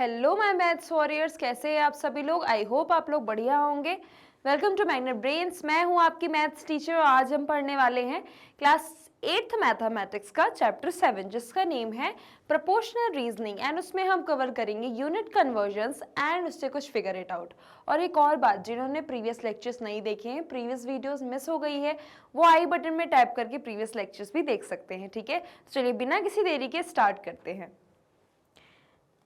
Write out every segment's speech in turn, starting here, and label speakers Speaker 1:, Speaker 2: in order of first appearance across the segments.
Speaker 1: Hello my maths warriors, कैसे हैं आप सभी लोग। आई होप आप लोग बढ़िया होंगे। Welcome to Magnet Brains. मैं हूं आपकी मैथ्स टीचर और आज हम पढ़ने वाले हैं क्लास 8th मैथमेटिक्स का चैप्टर 7 जिसका नेम है प्रोपोर्शनल रीजनिंग एंड उसमें हम कवर करेंगे यूनिट कन्वर्जन्स एंड उससे कुछ फिगर इट आउट। और एक और बात, जिन्होंने प्रीवियस लेक्चर्स नहीं देखे हैं, प्रीवियस वीडियोस मिस हो गई है, वो आई बटन में टैप करके प्रीवियस लेक्चर्स भी देख सकते हैं। ठीक है, तो चलिए बिना किसी देरी के स्टार्ट करते हैं।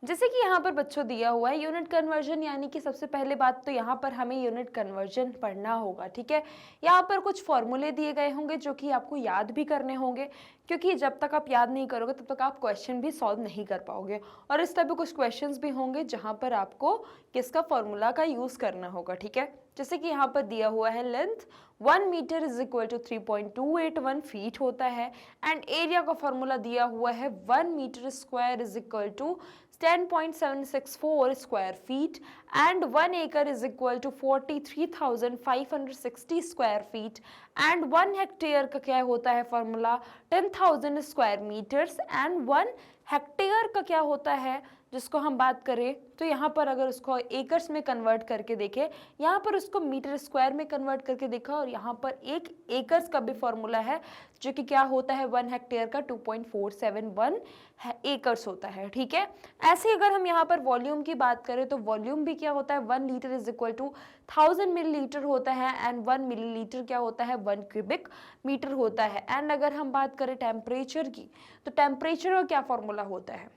Speaker 1: जैसे कि यहाँ पर बच्चों दिया हुआ है यूनिट कन्वर्जन, यानी कि सबसे पहले बात तो यहाँ पर हमें यूनिट कन्वर्जन पढ़ना होगा। ठीक है, यहाँ पर कुछ फॉर्मूले दिए गए होंगे जो कि आपको याद भी करने होंगे, क्योंकि जब तक आप याद नहीं करोगे तब तक आप क्वेश्चन भी सॉल्व नहीं कर पाओगे। और इस तरह कुछ क्वेश्चंस भी होंगे जहाँ पर आपको किसका फॉर्मूला का यूज करना होगा। ठीक है, जैसे कि यहाँ पर दिया हुआ है length 1 metre is equal to 3.281 feet होता है एंड एरिया का फॉर्मूला दिया हुआ है 1 metre square is equal to 10.764 square feet and 1 acre is equal to 43,560 square feet and 1 hectare का क्या होता है formula 10,000 square meters and 1 hectare का क्या होता है जिसको हम बात करें तो यहाँ पर अगर उसको एकर्स में कन्वर्ट करके देखें, यहाँ पर उसको मीटर स्क्वायर में कन्वर्ट करके देखा और यहाँ पर एक एकर्स का भी फॉर्मूला है जो कि क्या होता है 1 हेक्टेयर का 2.471 एकर्स होता है। ठीक है, ऐसे अगर हम यहाँ पर वॉल्यूम की बात करें तो वॉल्यूम भी क्या होता है 1 litre is equal to 1000 millilitre होता है एंड 1 मिलीलीटर क्या होता है 1 क्यूबिक मीटर होता है। एंड अगर हम बात करें टेम्परेचर की तो टेम्परेचर का क्या फॉर्मूला होता है,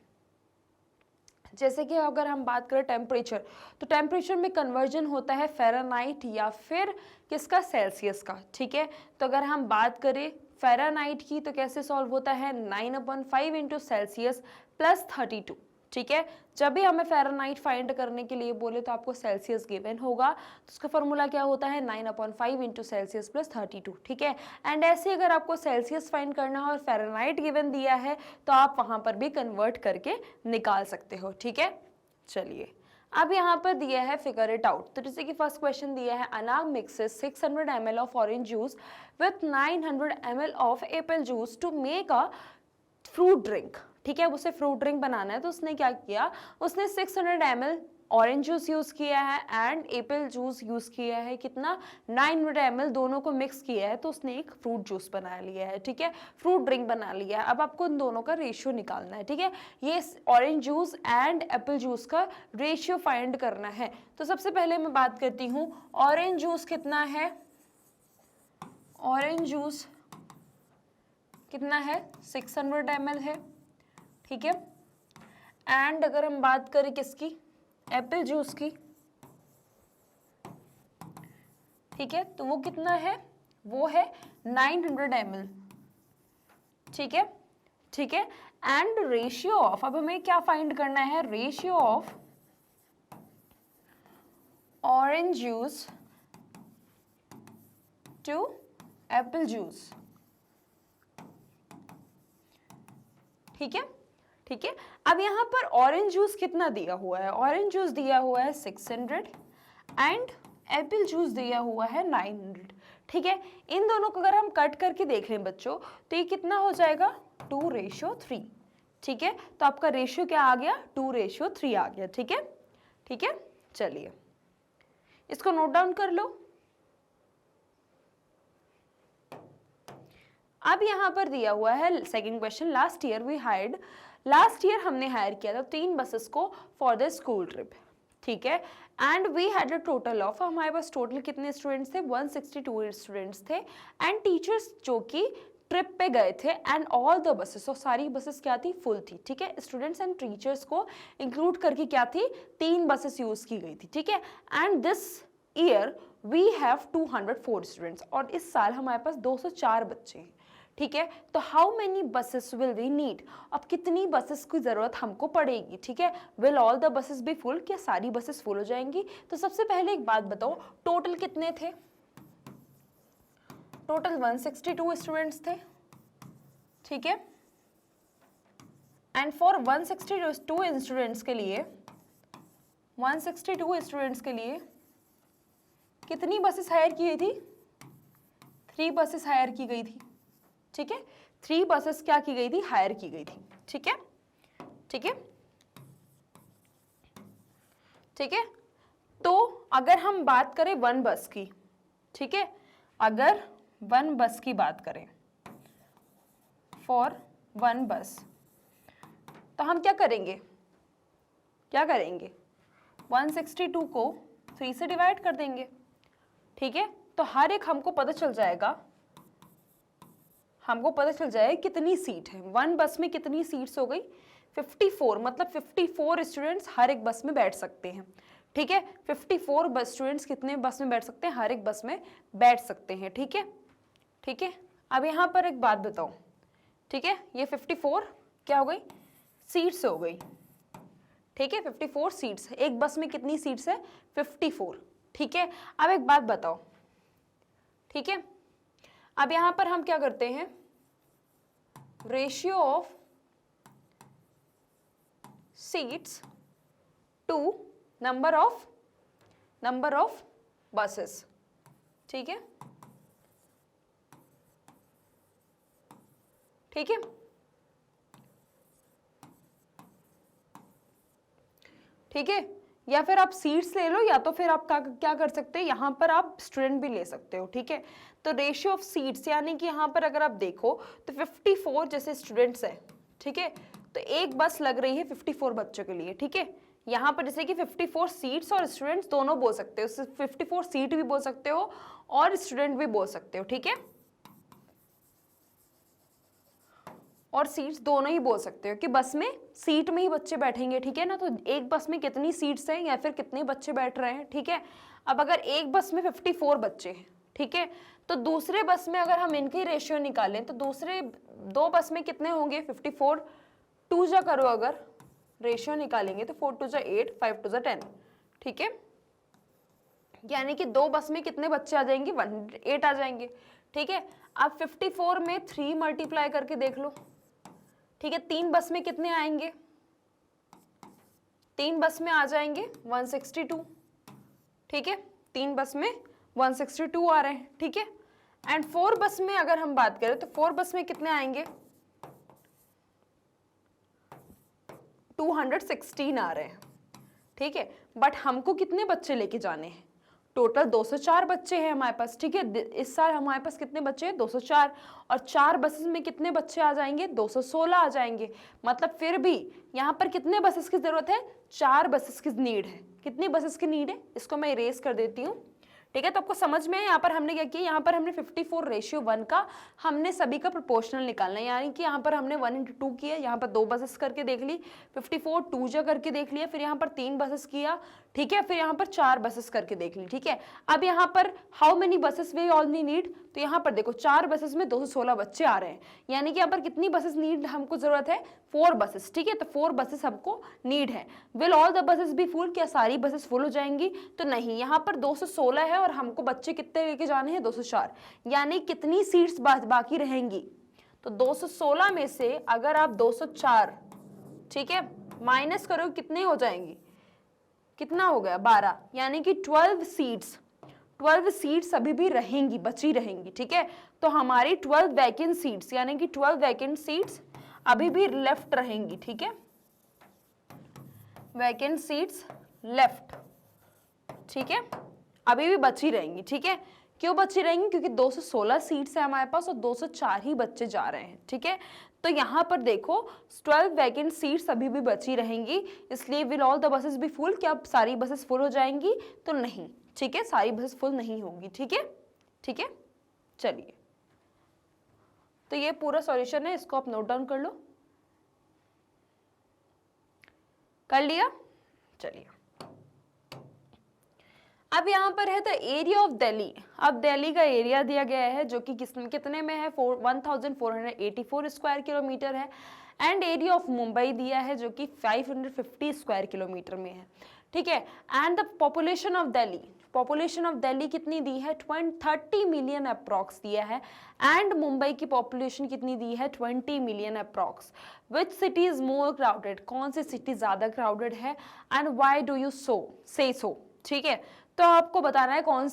Speaker 1: जैसे कि अगर हम बात करें टेम्परेचर तो टेम्परेचर में कन्वर्जन होता है फ़ारेनहाइट या फिर किसका, सेल्सियस का। ठीक है, तो अगर हम बात करें फ़ारेनहाइट की तो कैसे सॉल्व होता है 9/5 इंटू सेल्सियस प्लस 32। ठीक है, जब भी हमें फ़ारेनहाइट फाइंड करने के लिए बोले तो आपको सेल्सियस गिवन होगा, तो उसका फॉर्मूला क्या होता है 9/5 इंटू सेल्सियस प्लस 32। ठीक है, एंड ऐसे अगर आपको सेल्सियस फाइंड करना हो और फ़ारेनहाइट गिवन दिया है तो आप वहाँ पर भी कन्वर्ट करके निकाल सकते हो। ठीक है, चलिए अब यहाँ पर दिया है फिगर इट आउट। तो जैसे कि फर्स्ट क्वेश्चन दिया है Anagh mixes 600 ml of orange juice with 900 ml of apple juice to make a fruit drink. ठीक है, उसे फ्रूट ड्रिंक बनाना है तो उसने क्या किया, उसने 600 ml ऑरेंज जूस यूज किया है एंड एप्पल जूस यूज किया है, कितना 900 ml, दोनों को मिक्स किया है तो उसने एक फ्रूट जूस बना लिया है। ठीक है, फ्रूट ड्रिंक बना लिया है। अब आपको इन दोनों का रेशियो निकालना है। ठीक है, ये orange juice and Apple juice का रेशियो फाइंड करना है। तो सबसे पहले मैं बात करती हूँ ऑरेंज जूस कितना है, ऑरेंज जूस कितना है 600 ml है। ठीक है, एंड अगर हम बात करें किसकी, एप्पल जूस की, ठीक है, तो वो कितना है, वो है 900 ml। ठीक है, ठीक है, एंड रेशियो ऑफ, अब हमें क्या फाइंड करना है, ratio of orange juice to apple juice. ठीक है, ठीक है, अब यहाँ पर ऑरेंज जूस कितना दिया हुआ है, ऑरेंज जूस दिया हुआ है 600 एंड एप्पल जूस दिया हुआ है 900। ठीक है, इन दोनों को अगर हम कट करके देख लें बच्चों तो ये कितना हो जाएगा 2:3। ठीक है, तो आपका रेशियो क्या आ गया 2:3 आ गया। ठीक है, ठीक है, चलिए इसको नोट डाउन कर लो। अब यहाँ पर दिया हुआ है सेकंड क्वेश्चन, लास्ट ईयर हमने हायर किया था 3 बसेस को फॉर द स्कूल ट्रिप। ठीक है, and we had a total of, हमारे पास टोटल कितने स्टूडेंट्स थे 162 स्टूडेंट्स थे एंड टीचर्स जो कि ट्रिप पे गए थे एंड ऑल द बसेस, और सारी बसेस क्या थी, फुल थी। ठीक है, स्टूडेंट्स एंड टीचर्स को इंक्लूड करके क्या थी 3 बसेस यूज की गई थी। ठीक है, and this year we have 204 students, और इस साल हमारे पास 204 बच्चे हैं। ठीक है, तो how many buses will we need, अब कितनी बसेस की जरूरत हमको पड़ेगी। ठीक है, will all the buses be full, क्या सारी बसेस फुल हो जाएंगी। तो सबसे पहले एक बात बताओ, टोटल कितने थे, टोटल 162 स्टूडेंट्स थे। ठीक है, एंड फॉर 162 स्टूडेंट्स के लिए 162 स्टूडेंट्स के लिए कितनी बसेस हायर की गई थी, 3 बसेस हायर की गई थी। ठीक है, 3 बसेस क्या की गई थी, हायर की गई थी। ठीक है, ठीक है, ठीक है। तो अगर हम बात करें वन बस की, ठीक है, अगर वन बस की बात करें, फॉर वन बस, तो हम क्या करेंगे, 162 को 3 से डिवाइड कर देंगे, ठीक है। तो हर एक हमको पता चल जाएगा कितनी सीट है, वन बस में कितनी सीट्स हो गई, 54, मतलब 54 स्टूडेंट्स हर एक बस में बैठ सकते हैं, ठीक है। 54 बस स्टूडेंट्स कितने बस में बैठ सकते हैं, हर एक बस में बैठ सकते हैं, ठीक है, ठीक है। अब यहाँ पर एक बात बताओ, ठीक है, ये 54 क्या हो गई, सीट्स हो गई, ठीक है, 54 सीट्स, एक बस में कितनी सीट्स है, 54, ठीक है। अब एक बात बताओ, ठीक है, अब यहां पर हम क्या करते हैं, ratio of seats to number of buses, ठीक है, ठीक है, ठीक है। या फिर आप सीट्स ले लो, या तो फिर आप क्या कर सकते हैं, यहाँ पर आप स्टूडेंट भी ले सकते हो, ठीक है। तो रेशियो ऑफ सीट्स, यानी कि यहाँ पर अगर आप देखो तो 54 जैसे स्टूडेंट्स है, ठीक है, तो एक बस लग रही है 54 बच्चों के लिए, ठीक है। यहाँ पर जैसे कि 54 सीट्स और स्टूडेंट्स दोनों बोल सकते हो, 54 सीट भी बोल सकते हो और स्टूडेंट भी बोल सकते हो, ठीक है, और सीट्स दोनों ही बोल सकते हो कि बस में सीट में ही बच्चे बैठेंगे, ठीक है ना। तो एक बस में कितनी सीट्स हैं या फिर कितने बच्चे बैठ रहे हैं, ठीक है। अब अगर एक बस में 54 बच्चे हैं, ठीक है, तो दूसरे बस में अगर हम इनकी रेशियो निकालें तो दूसरे दो बस में कितने होंगे, 54, 2 जा करो, अगर रेशियो निकालेंगे तो 4 2 जा 8, 5 2 जा 10, ठीक है, यानी कि दो बस में कितने बच्चे आ जाएंगे, 108 आ जाएंगे, ठीक है। अब 54 में 3 मल्टीप्लाई करके देख लो, ठीक है, 3 बस में कितने आएंगे, 3 बस में आ जाएंगे 162, ठीक है, 3 बस में 162 आ रहे हैं, ठीक है। एंड 4 बस में अगर हम बात करें तो 4 बस में कितने आएंगे, 216 आ रहे हैं, ठीक है। बट हमको कितने बच्चे लेके जाने हैं, टोटल 204 बच्चे हैं हमारे पास, ठीक है। इस साल हमारे पास कितने बच्चे हैं, 204, और 4 बसेस में कितने बच्चे आ जाएंगे, 216 आ जाएंगे। मतलब फिर भी यहाँ पर कितने बसेस की जरूरत है, 4 बसेस की नीड है। कितनी बसेस की नीड है, इसको मैं इरेज कर देती हूँ, ठीक है। तो आपको समझ में है, यहाँ पर हमने क्या किया, यहाँ पर हमने 54:1 का हमने सभी का प्रोपोर्शनल निकालना है, यानी कि यहाँ पर हमने 1:2 किया, यहाँ पर 2 बसेस करके देख ली, 54 2 जा करके देख लिया, फिर यहाँ पर 3 बसेस किया, ठीक है, फिर यहाँ पर 4 बसेस करके देख ली, ठीक है। अब यहाँ पर how many buses we only need, तो यहाँ पर देखो 4 बसेस में 216 बच्चे आ रहे हैं, यानी कि यहाँ पर कितनी बसेस नीड हमको जरूरत है, 4 बसेस, ठीक है। तो 4 बसेस हमको नीड है। Will all the buses be full, क्या सारी बसेस फुल हो जाएंगी, तो नहीं, यहाँ पर 216 है और हमको बच्चे कितने लेके जाने हैं, 204, यानी कितनी सीट्स बाकी रहेंगी, तो 216 में से अगर आप 204, ठीक है, माइनस करो कितने हो जाएंगी, कितना हो गया, 12, यानी कि 12 सीट्स अभी भी रहेंगी, बची रहेंगी, ठीक है। तो हमारी 12 वैकेंट सीट्स, यानी कि 12 वैकेंट सीट्स अभी भी लेफ्ट रहेंगी, ठीक है, वैकेंट सीट्स लेफ्ट, ठीक है, अभी भी बची रहेंगी, ठीक है। क्यों बची रहेंगी, क्योंकि 216 सीट्स है हमारे पास और 204 ही बच्चे जा रहे हैं, ठीक है। तो यहाँ पर देखो 12 वैकेंट सीट्स अभी भी बची रहेंगी, इसलिए will all the buses be full, क्या सारी बसेस फुल हो जाएंगी, तो नहीं, ठीक है, सारी बसेस फुल नहीं होंगी, ठीक है, ठीक है। चलिए, तो ये पूरा सॉल्यूशन है, इसको आप नोट डाउन कर लो, कर लिया। चलिए, अब यहाँ पर है द एरिया ऑफ दिल्ली। अब दिल्ली का एरिया दिया गया है जो कि कितने में है, 1484 स्क्वायर किलोमीटर है, एंड एरिया ऑफ मुंबई दिया है जो कि 550 स्क्वायर किलोमीटर में है, ठीक है। And the population of Delhi कितनी दी है, 30 मिलियन अप्रॉक्स दिया है, एंड मुंबई की पॉपुलेशन कितनी दी है, 20 million approx. Which city is more crowded, कौन सी सिटी ज्यादा क्राउडेड है, एंड वाई डू यू से सो, ठीक है। तो आपको बताना है कौन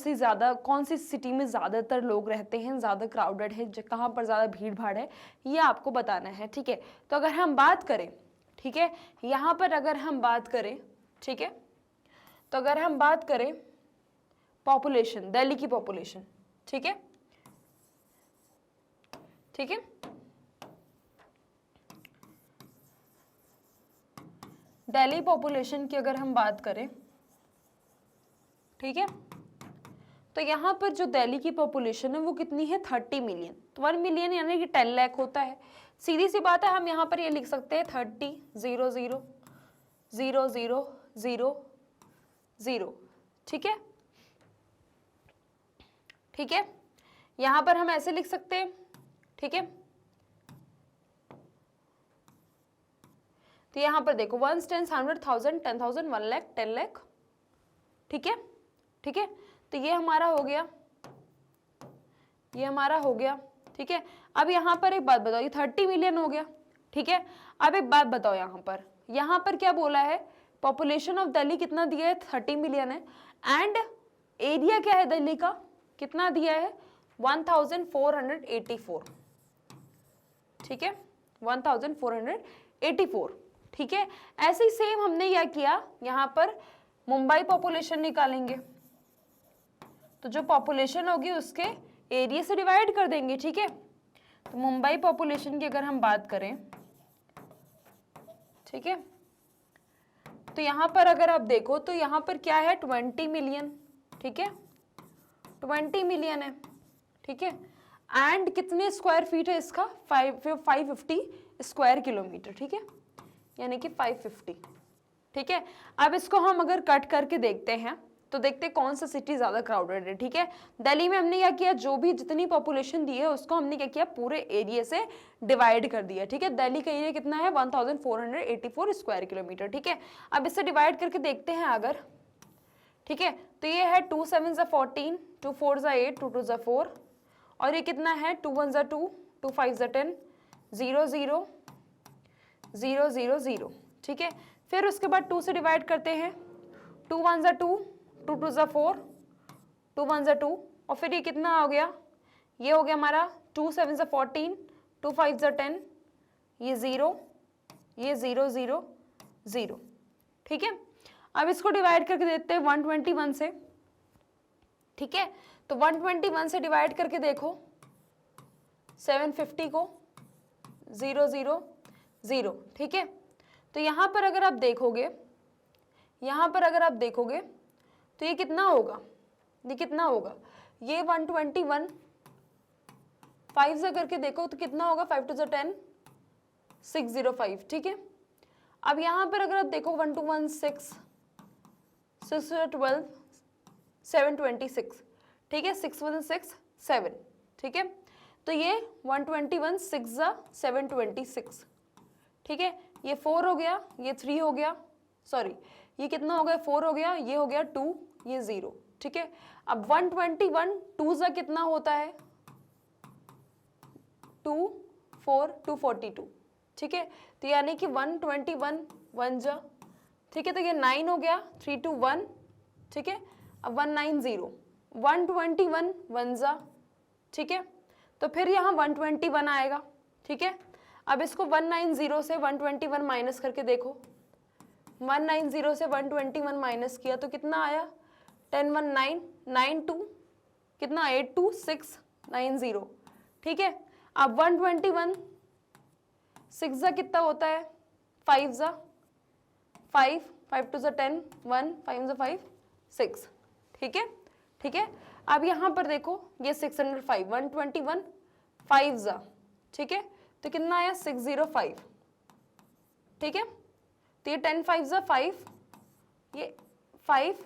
Speaker 1: सी सिटी में ज्यादातर लोग रहते हैं, ज्यादा क्राउडेड है, कहाँ पर ज्यादा भीड़ भाड़ है, ये आपको बताना है, ठीक है। तो अगर हम बात करें, ठीक है, यहाँ पर अगर हम बात करें, ठीक है, तो अगर हम बात करें पॉपुलेशन, दिल्ली की पॉपुलेशन, ठीक है, ठीक है, दिल्ली पॉपुलेशन की अगर हम बात करें, ठीक है, तो यहाँ पर जो दिल्ली की पॉपुलेशन है वो कितनी है, 30 मिलियन। तो 1 मिलियन यानी कि 10 लाख होता है। सीधी सी बात है, हम यहाँ पर ये लिख सकते हैं 30,0,0,0,0,0, ठीक है, ठीक है, यहाँ पर हम ऐसे लिख सकते हैं, ठीक है। तो यहाँ पर देखो 1 10 100,000 10,000 1 लाख 10 लाख, ठीक है, ठीक है। तो ये हमारा हो गया, ये हमारा हो गया, ठीक है। अब यहाँ पर एक बात बताओ, ये 30 मिलियन हो गया, ठीक है। अब एक बात बताओ, यहाँ पर क्या बोला है, पॉपुलेशन ऑफ दिल्ली कितना दिया है, 30 मिलियन है, एंड एरिया क्या है दिल्ली का, कितना दिया है, 1484, ठीक है, 1484, ठीक है। ऐसे ही सेम हमने क्या किया, यहाँ पर मुंबई पॉपुलेशन निकालेंगे, तो जो पॉपुलेशन होगी उसके एरिया से डिवाइड कर देंगे, ठीक है। तो मुंबई पॉपुलेशन की अगर हम बात करें, ठीक है, तो यहाँ पर अगर आप देखो तो यहाँ पर क्या है, 20 मिलियन, ठीक है, 20 मिलियन है, ठीक है, एंड कितने स्क्वायर फीट है इसका, 550 स्क्वायर किलोमीटर, ठीक है, यानी कि 550, ठीक है। अब इसको हम अगर कट करके देखते हैं तो देखते हैं कौन सा सिटी ज्यादा क्राउडेड है, ठीक है। दिल्ली में हमने क्या किया, जो भी जितनी पॉपुलेशन दी है उसको हमने क्या किया, पूरे एरिया से डिवाइड कर दिया, ठीक है। दिल्ली का एरिया कितना है, 1484 स्क्वायर किलोमीटर, ठीक है। अब इससे डिवाइड करके देखते हैं अगर, ठीक है, तो ये है 2 7 14, 2 4 8, 2 2 4, और ये कितना है, 2 1 2, 2 5 10, 0 0 0 0 0, ठीक है। फिर उसके बाद 2 से डिवाइड करते हैं, 2 1 2, 2 2 4, 2 1 2, और फिर ये कितना हो गया, ये हो गया हमारा 2 7 14, 2 5 10, ये 0, ये 0 0 0, ठीक है। अब इसको डिवाइड करके देते हैं 121 से, ठीक है। तो 121 से डिवाइड करके देखो 750 को, 0 0 0, ठीक है। तो यहाँ पर अगर आप देखोगे, यहाँ पर अगर आप देखोगे तो ये कितना होगा, ये कितना होगा, ये 121 5 से करके देखो तो कितना होगा, 5 2 10, 605, ठीक है। अब यहाँ पर अगर आप देखो 1 2 1 6, 6 12, 726, ठीक है, 6 1 6 7, ठीक है। तो ये 121 6 726, ठीक है। ये 4 हो गया, ये 3 हो गया, सॉरी ये कितना हो गया, 4 हो गया, ये हो गया 2, ये 0, ठीक है। अब 121 2 सा कितना होता है, 2 4 242, ठीक है। तो यानी कि 121 1 जा, ठीक है, तो ये 9 हो गया, 3 2 1, ठीक है। अब 190, 121 1 जा, ठीक है। तो फिर यहाँ 121 आएगा, ठीक है। अब इसको 190 से 121 माइनस करके देखो, 190 से 121 माइनस किया तो कितना आया, 10 1 9 9 2, कितना 8 2 6 9 0, ठीक है। अब 121 6 जा कितना होता है, 5 जा 5, 5 2 जा 10, 1 5 जा 5 6, ठीक है, ठीक है। अब यहाँ पर देखो ये 605, 121 5 जा, ठीक है, तो कितना आया 605, ठीक है। तो ये 10 5 जा 5, ये 5,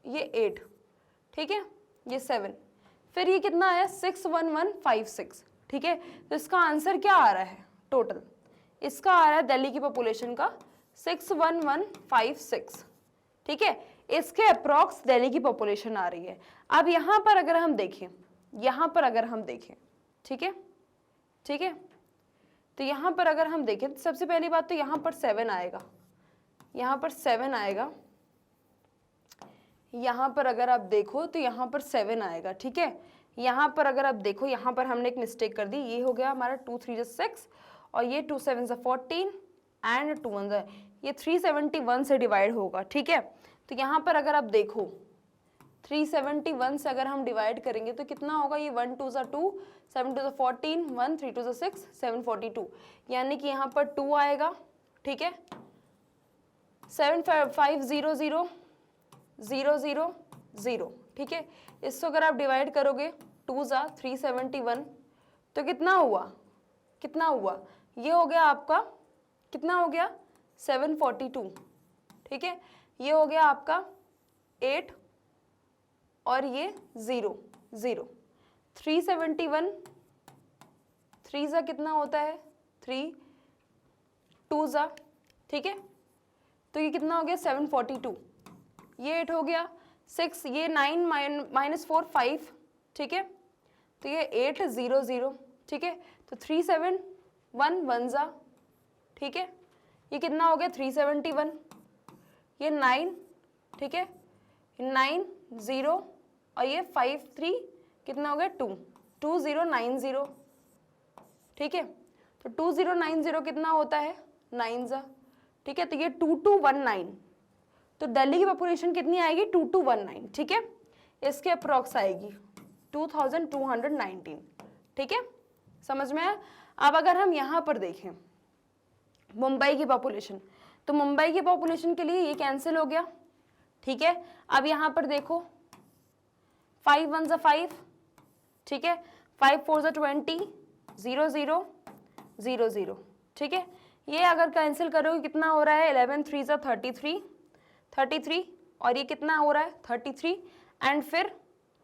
Speaker 1: ये 8, ठीक है, ये 7, फिर ये कितना आया 61156, ठीक है। तो इसका आंसर क्या आ रहा है, टोटल इसका आ रहा है दिल्ली की पॉपुलेशन का 61156, ठीक है। इसके अप्रॉक्स दिल्ली की पॉपुलेशन आ रही है। अब यहाँ पर अगर हम देखें, यहाँ पर अगर हम देखें, ठीक है, ठीक है, तो यहाँ पर अगर हम देखें तो सबसे पहली बात तो यहाँ पर 7 आएगा, यहाँ पर 7 आएगा, यहाँ पर अगर आप देखो तो यहाँ पर 7 आएगा, ठीक है। यहाँ पर अगर आप देखो, यहाँ पर हमने एक मिस्टेक कर दी, ये हो गया हमारा 2 3 6, और ये 2 7 14 एंड 2 1, ये 371 से डिवाइड होगा, ठीक है। तो यहाँ पर अगर आप देखो 371 से अगर हम डिवाइड करेंगे तो कितना होगा, ये 1 2 ज़ा 2, 7 2 ज़ा 14, 1 3 2 ज़ा 6, 742, यानी कि यहाँ पर 2 आएगा, ठीक है। 7500 0 0 0, ठीक है। इसको अगर आप डिवाइड करोगे 2 ज़ा 371 तो कितना हुआ, कितना हुआ, ये हो गया आपका, कितना हो गया 742, ठीक है। ये हो गया आपका 8 और ये 0 0, 371 3 ज़ा कितना होता है 3, 2 ज़ा, ठीक है। तो ये कितना हो गया 742, ये 8 हो गया 6, ये 9 माइनस 4 5, ठीक है। तो ये 8 0 0, ठीक है। तो 371 1 ज़ा, ठीक है। ये कितना हो गया 371, ये 9, ठीक है, 9 0 और ये 5 3, कितना हो गया 2 2090, ठीक है। तो 2090 कितना होता है 9 ज़ा, ठीक है। तो ये 2219, तो दिल्ली की पॉपुलेशन कितनी आएगी 2219, ठीक है। इसके अप्रॉक्स आएगी 2219, ठीक है, समझ में आया। अब अगर हम यहाँ पर देखें मुंबई की पॉपुलेशन, तो मुंबई की पॉपुलेशन के लिए ये कैंसिल हो गया, ठीक है। अब यहाँ पर देखो 5 1 ज़ा 5, ठीक है, 5 4 ज़ा 20, 0 0 0 0, ठीक है। ये अगर कैंसिल करोगे कितना हो रहा है 11 3 ज़ा 33 33, और ये कितना हो रहा है 33, एंड फिर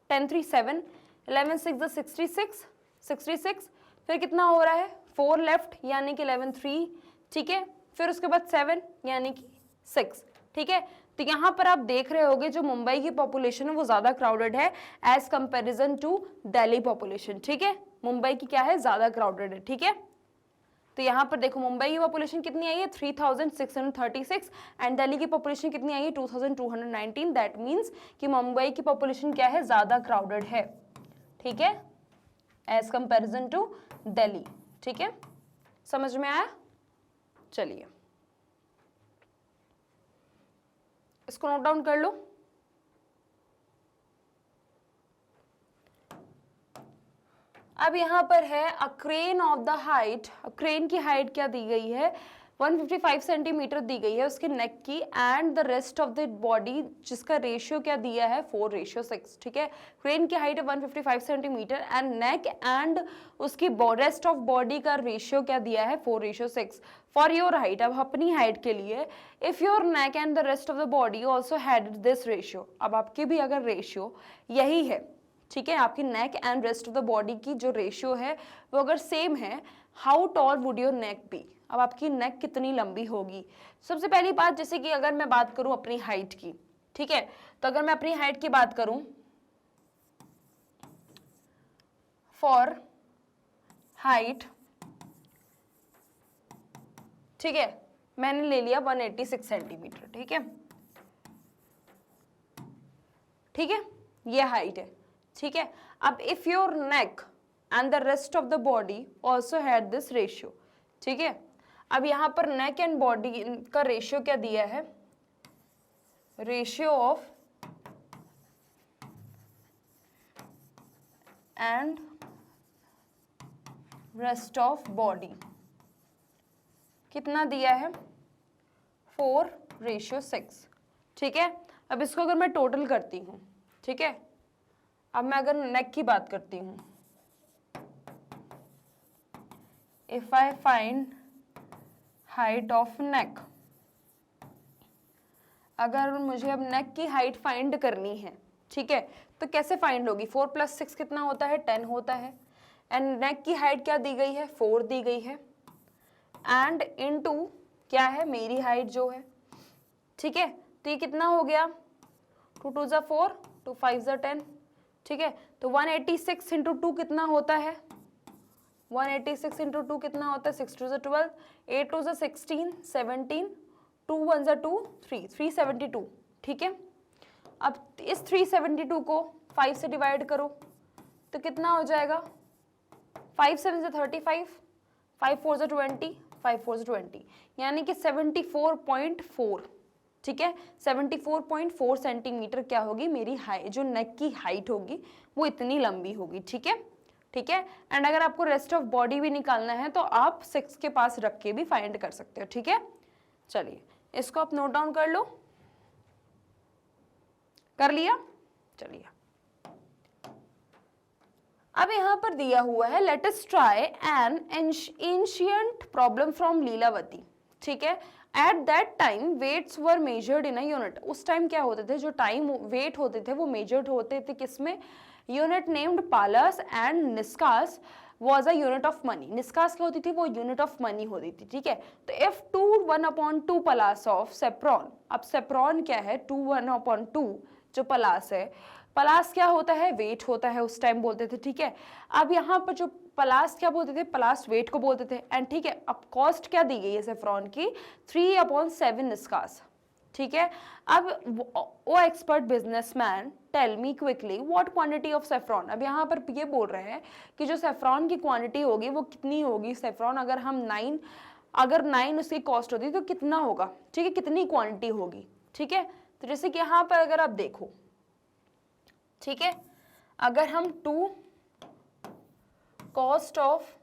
Speaker 1: 10 3 7, 11 6 ज़ा 66 66, फिर कितना हो रहा है 4 लेफ्ट यानी कि 11 3, ठीक है। फिर उसके बाद 7 यानी कि 6, ठीक है। तो यहाँ पर आप देख रहे होगे जो मुंबई की पॉपुलेशन है वो ज़्यादा क्राउडेड है as comparison to Delhi population, ठीक है। मुंबई की क्या है, ज़्यादा क्राउडेड है, ठीक है। तो यहाँ पर देखो मुंबई की पॉपुलेशन कितनी आई है 3636 एंड दिल्ली की पॉपुलेशन कितनी आई है 2219, दैट मीन्स कि मुंबई की पॉपुलेशन क्या है, ज़्यादा क्राउडेड है, ठीक है, एज कंपैरिजन टू दिल्ली, ठीक है। समझ में आया, चलिए इसको नोट डाउन कर लो। अब यहाँ पर है a crane of the height, crane की हाइट क्या दी गई है 155 सेंटीमीटर दी गई है उसके नेक की, and the rest of the body जिसका रेशियो क्या दिया है 4:6, ठीक है। क्रेन की हाइट है 155 सेंटीमीटर एंड नेक एंड उसकी रेस्ट ऑफ बॉडी का रेशियो क्या दिया है 4:6। फॉर योर हाइट, अब अपनी हाइट के लिए, if your neck and the rest of the body also had this ratio, अब आपकी भी अगर रेशियो यही है, ठीक है, आपकी neck and rest of the body की जो रेशियो है वो अगर सेम है, how tall would your neck be, अब आपकी नेक कितनी लंबी होगी। सबसे पहली बात, जैसे कि अगर मैं बात करूं अपनी हाइट की, ठीक है, तो अगर मैं अपनी हाइट की बात करूं, फॉर हाइट, ठीक है, मैंने ले लिया 186 सेंटीमीटर, ठीक है, ठीक है, ये हाइट है, ठीक है। अब if your neck and the rest of the body also had this ratio, ठीक है। अब यहां पर नेक एंड बॉडी का रेशियो क्या दिया है, ratio of and rest of body कितना दिया है 4:6, ठीक है। अब इसको अगर मैं टोटल करती हूं, ठीक है, अब मैं अगर नेक की बात करती हूं, if I find height of neck, अगर मुझे अब नेक की हाइट फाइंड करनी है, ठीक है, तो कैसे फाइंड होगी, 4 + 6 कितना होता है 10 होता है, एंड नेक की हाइट क्या दी गई है 4 दी गई है, एंड इनटू क्या है मेरी हाइट जो है, ठीक है। तो ये कितना हो गया 2 2 ज़ा 4, 2 5 ज़ा 10, ठीक है। तो 186 × 2 कितना होता है 186 × 2 कितना होता है 6 2 ज़ा 12, 8 2 ज़ा 16, 17, 2 1 ज़ा 2, 3 372, ठीक है। अब इस 372 को 5 से डिवाइड करो तो कितना हो जाएगा 5 7 ज़ा 35, 5 4 ज़ा 20, 5 4 ज़ा 20, यानी कि 74.4, ठीक है, 74.4 सेंटीमीटर क्या होगी मेरी जो नेक की हाइट होगी वो इतनी लंबी होगी। ठीक है, ठीक है। एंड अगर आपको रेस्ट ऑफ बॉडी भी निकालना है तो आप 6 के पास रख के भी फाइंड कर सकते हो। ठीक है, चलिए इसको आप नोट डाउन कर लो। कर लिया? चलिए अब यहां पर दिया हुआ है let us try an ancient problem from Lilavati. ठीक है, at that time weights were measured in a unit. उस टाइम क्या होते थे, जो टाइम वेट होते थे वो मेजर्ड होते थे किसमें, unit named palas and niskas was a unit of money। निस्कास क्या होती थी, वो यूनिट ऑफ मनी होती थी। ठीक है, तो if 2 1/2 पलास ऑफ सेप्रॉन, अब सेप्रॉन क्या है, 2 1/2 जो पलास है, पलास क्या होता है, वेट होता है, उस टाइम बोलते थे। ठीक है, अब यहाँ पर जो पलास क्या बोलते थे, पलास वेट को बोलते थे। एंड ठीक है, अब कॉस्ट क्या दी गई है सेफ्रॉन की, 3/7 निस्कास। ठीक है, अब o expert businessman tell me quickly what quantity of saffron. अब यहाँ पर ये बोल रहे हैं कि जो सेफ्रॉन की क्वांटिटी होगी वो कितनी होगी, सेफ्रॉन अगर हम 9 उसकी कॉस्ट होती तो कितना होगा। ठीक है, कितनी क्वांटिटी होगी। ठीक है, तो जैसे कि यहाँ पर अगर आप देखो, ठीक है, अगर हम 2 कॉस्ट ऑफ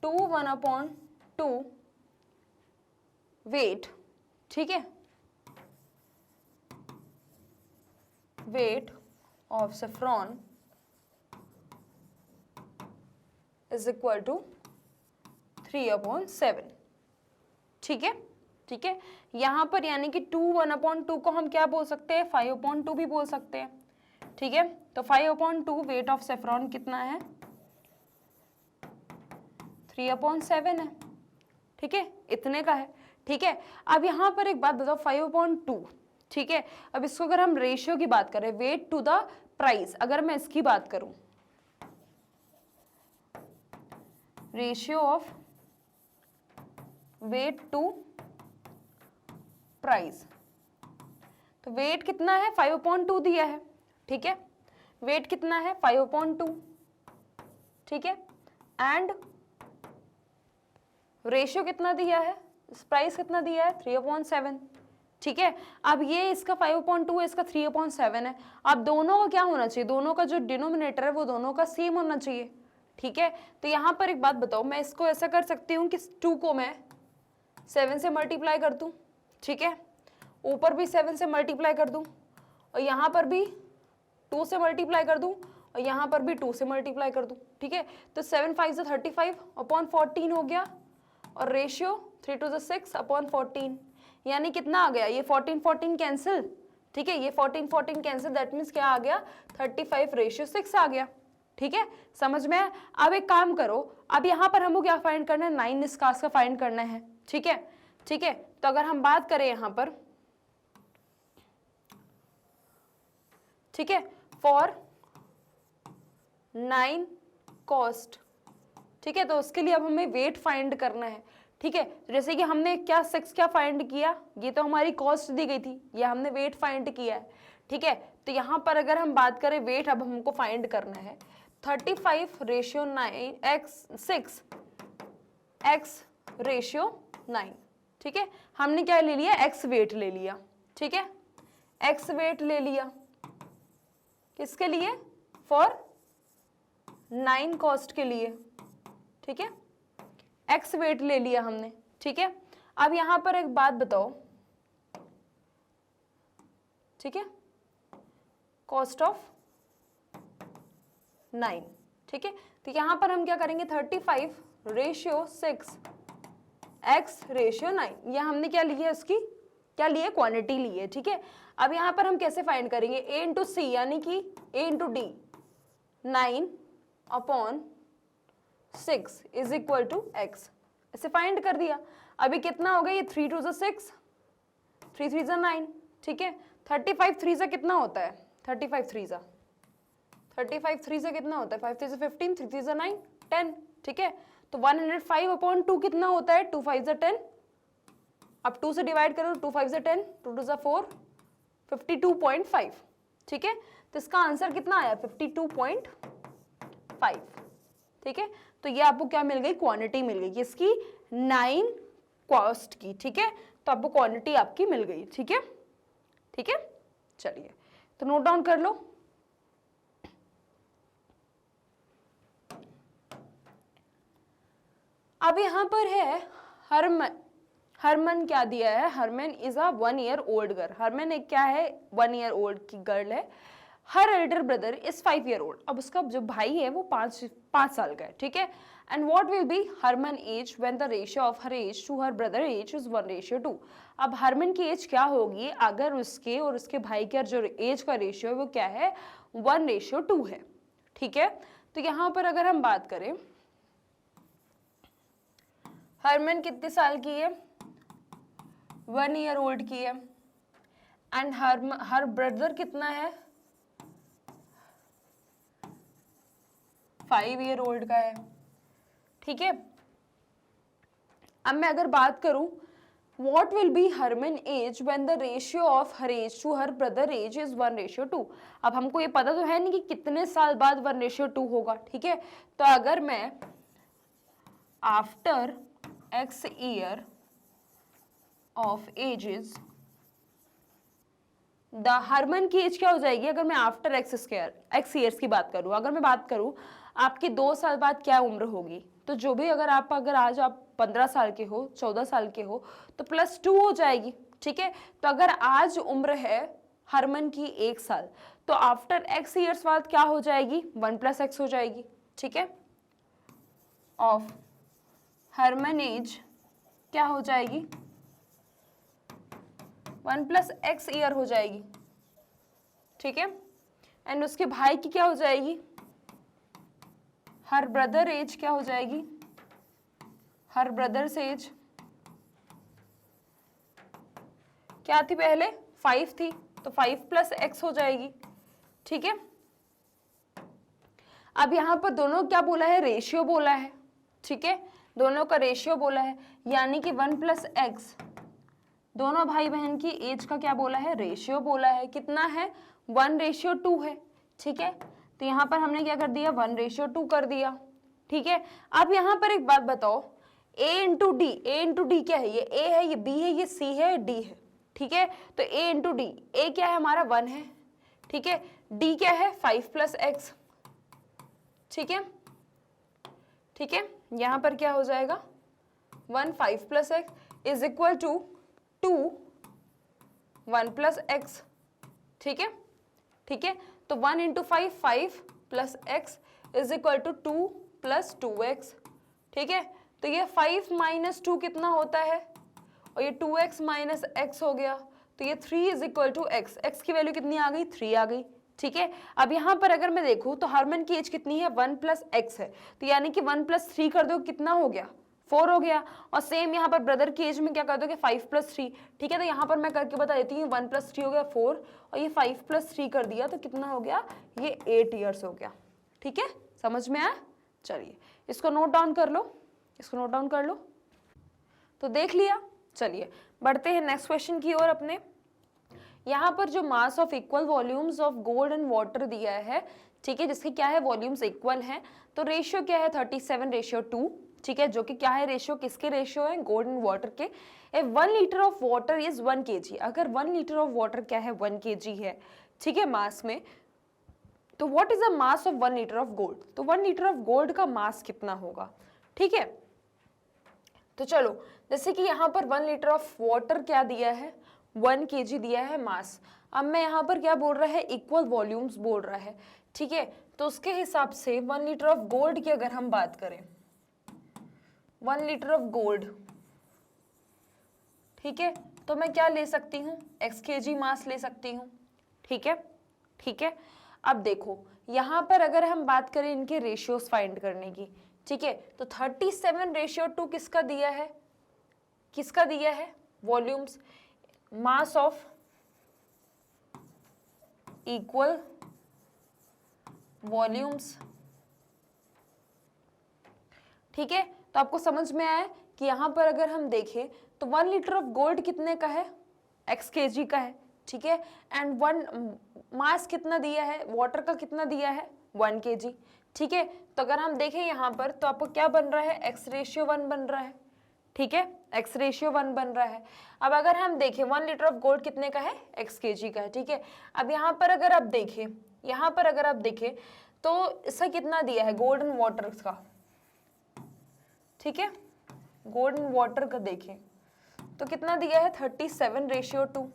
Speaker 1: 2 1/2 वेट, ठीक है, weight of saffron is equal to 3/7। ठीक है, ठीक है, यहां पर यानी कि 2 1/2 को हम क्या बोल सकते हैं, 5/2 भी बोल सकते हैं। ठीक है, तो 5/2 वेट ऑफ सेफ्रॉन कितना है, 3/7 है। ठीक है, इतने का है। ठीक है, अब यहां पर एक बात बताओ, 5/2, ठीक है, अब इसको अगर हम रेशियो की बात करें, वेट टू द प्राइस, अगर मैं इसकी बात करूं, ratio of weight to price, तो वेट कितना है, 5/2 दिया है। ठीक है, वेट कितना है, 5/2। ठीक है, एंड रेशियो कितना दिया है, प्राइस कितना दिया है, 3/7। ठीक है, अब ये इसका 5/2 है, इसका 3/7 है। अब दोनों का क्या होना चाहिए, दोनों का जो डिनोमिनेटर है वो दोनों का सेम होना चाहिए। ठीक है, तो यहां पर एक बात बताओ, मैं इसको ऐसा कर सकती हूँ कि 2 को मैं 7 से मल्टीप्लाई कर दूं। ठीक है, ऊपर भी 7 से मल्टीप्लाई कर दूं, और यहां पर भी 2 से मल्टीप्लाई कर दूं, और यहां पर भी 2 से मल्टीप्लाई कर दूं। ठीक है, तो 7 5 35/14 हो गया, और रेशियो 3 to the 6/14, यानी कितना आ गया, ये 14 कैंसिल। ठीक है, ये 14 कैंसिल, दैट मीन्स क्या आ गया, 35/6 आ गया। ठीक है, समझ में? अब एक काम करो, अब यहाँ पर हमको क्या फाइंड करना है, 9 निस्कास का फाइंड करना है। ठीक है, ठीक है, तो अगर हम बात करें यहाँ पर, ठीक है, फॉर 9 कॉस्ट, ठीक है, तो उसके लिए अब हमें वेट फाइंड करना है। ठीक है, जैसे कि हमने क्या 6 क्या फाइंड किया, ये तो हमारी कॉस्ट दी गई थी, ये हमने वेट फाइंड किया है। ठीक है, तो यहाँ पर अगर हम बात करें वेट, अब हमको फाइंड करना है 35/6 x रेशियो 9। ठीक है, हमने क्या ले लिया, x वेट ले लिया। ठीक है, x वेट ले लिया, किसके लिए, फॉर 9 कॉस्ट के लिए। ठीक है, x वेट ले लिया हमने। ठीक है, अब यहां पर एक बात बताओ, ठीक है, कॉस्ट ऑफ 9। ठीक है, तो यहां पर हम क्या करेंगे, 35/6 x रेशियो 9, ये हमने क्या लिया, इसकी क्या लिए, क्वांटिटी ली है। ठीक है, अब यहां पर हम कैसे फाइंड करेंगे, a इंटू सी, यानी कि a into D, 9/6 is equal to x, ऐसे फाइंड कर दिया। अभी कितना हो गया, ये 3 to the 6, 3 3 जा 9। ठीक है, 35 3 से कितना होता है, 35 3 जा कितना होता है, 5 3 से 15, 3 3 जा 9 10। ठीक है, तो 105/2 कितना होता है, 2 5 जा 10, अब 2 से डिवाइड करो, 2 5 जा 10, 2 2 जा 4, 52.5। ठीक है, तो इसका आंसर कितना आया, 52.5। ठीक है, तो ये आपको क्या मिल गई, क्वांटिटी मिल गई किसकी, 9 कॉस्ट की। ठीक है, तो आपको क्वांटिटी आपकी मिल गई। ठीक है, ठीक है, चलिए तो नोट डाउन कर लो। अब यहां पर है हरमन। हरमन क्या दिया है? Harman is a 1 year old girl. Harman एक क्या है? 1 ईयर ओल्ड की गर्ल है। Her elder brother is 5 year old. अब उसका जो भाई है वो 5 साल का है। ठीक है, and what will be Harman age when the ratio of her age to her brother age is 1:2। अब हरमन की एज क्या होगी अगर उसके और उसके भाई का जो एज का रेशियो है वो क्या है? 1:2 है। ठीक है, तो यहां पर अगर हम बात करें, हरमन कितने साल की है? 1 ईयर ओल्ड की है। एंड हर ब्रदर कितना है? 5 ईयर ओल्ड का है। ठीक है, अब मैं अगर बात करूं what will be Harman age when the ratio of her age to her brother age is 1:2। अब हमको ये पता तो है नहीं कि कितने साल बाद 1:2 होगा। ठीक है, तो अगर मैं after x year of ages the Harman की एज क्या हो जाएगी? अगर मैं आफ्टर x ईयर्स की बात करूं, अगर मैं बात करूं आपकी 2 साल बाद क्या उम्र होगी, तो जो भी अगर आज आप 15 साल के हो, 14 साल के हो, तो +2 हो जाएगी। ठीक है, तो अगर आज उम्र है हरमन की 1 साल, तो आफ्टर x ईयर्स बाद क्या हो जाएगी? 1 + x हो जाएगी। ठीक है, ऑफ हरमन एज क्या हो जाएगी? 1 + x ईयर हो जाएगी। ठीक है, एंड उसके भाई की क्या हो जाएगी? हर ब्रदर एज क्या हो जाएगी? हर ब्रदर्स एज क्या थी पहले? 5 थी, तो 5 + x हो जाएगी। ठीक है, अब यहां पर दोनों क्या बोला है? रेशियो बोला है। ठीक है, दोनों का रेशियो बोला है, यानी कि 1 + x दोनों भाई बहन की एज का क्या बोला है? रेशियो बोला है। कितना है? 1:2 है। ठीक है, तो यहां पर हमने क्या कर दिया? 1:2 कर दिया। ठीक है, अब यहां पर एक बात बताओ, a × d, a × d क्या है? ये a है, ये b है, ये c है, d है। ठीक है, तो a × d, a क्या है हमारा? 1 है। ठीक है, d क्या है? 5 + x। ठीक है, ठीक है, यहां पर क्या हो जाएगा? 1 5 + x is equal to 2 1 + x। ठीक है, ठीक है, तो 1 × 5 5 + x is equal to 2 + 2x। ठीक है, तो ये 5 - 2 कितना होता है? और ये 2x - x हो गया, तो ये 3 is equal to x। x की वैल्यू कितनी आ गई? 3 आ गई। ठीक है, अब यहाँ पर अगर मैं देखूँ तो हरमन की एज कितनी है? 1 + x है, तो यानी कि 1 + 3 कर दो, कितना हो गया? 4 हो गया। और सेम यहाँ पर ब्रदर की एज में क्या कर दोगे? 5 + 3। ठीक है, तो यहाँ पर मैं करके बता देती हूँ, 1 + 3 हो गया 4, और ये 5 + 3 कर दिया तो कितना हो गया? ये 8 ईयर्स हो गया। ठीक है, समझ में आया? चलिए इसको नोट डाउन कर लो, इसको नोट डाउन कर लो। तो देख लिया, चलिए बढ़ते हैं नेक्स्ट क्वेश्चन की ओर अपने। यहाँ पर जो mass of equal volumes of gold and water दिया है, ठीक है, जिसके क्या है? वॉल्यूम्स इक्वल हैं, तो रेशियो क्या है? 37:2। ठीक है, जो कि क्या है? रेशियो किसके रेशियो है? गोल्ड एंड वाटर के। 1 litre of water is 1 kg। अगर 1 लीटर ऑफ वाटर क्या है? 1 kg है। ठीक है, मास में, तो what is the mass of 1 litre of gold? तो 1 लीटर ऑफ गोल्ड का मास कितना होगा? ठीक है, तो चलो, जैसे कि यहाँ पर 1 लीटर ऑफ वाटर क्या दिया है? 1 kg दिया है मास। अब मैं यहाँ पर क्या बोल रहा है? इक्वल वॉल्यूम्स बोल रहा है। ठीक है, तो उसके हिसाब से 1 लीटर ऑफ गोल्ड की अगर हम बात करें, 1 लीटर ऑफ गोल्ड, ठीक है, तो मैं क्या ले सकती हूँ? x kg मास ले सकती हूँ। ठीक है, ठीक है, अब देखो यहाँ पर अगर हम बात करें इनके रेशियोज फाइंड करने की, ठीक है, तो 37:2 किसका दिया है? किसका दिया है? Volumes, mass of equal volumes. ठीक है, तो आपको समझ में आया कि यहाँ पर अगर हम देखें तो 1 लीटर ऑफ गोल्ड कितने का है? x kg का है। ठीक है, एंड 1 मास कितना दिया है? वाटर का कितना दिया है? 1 kg। ठीक है, तो अगर हम देखें यहाँ पर तो आपको क्या बन रहा है? x/1 बन रहा है। ठीक है, x रेशियो 1 बन रहा है। अब अगर हम देखें 1 लीटर ऑफ गोल्ड कितने का है, x kg का है, ठीक है। अब यहाँ पर अगर आप देखें, यहाँ पर अगर आप देखें तो इसका कितना दिया है गोल्डन वाटर का, ठीक है, गोल्डन वाटर का देखें तो कितना दिया है 37:2,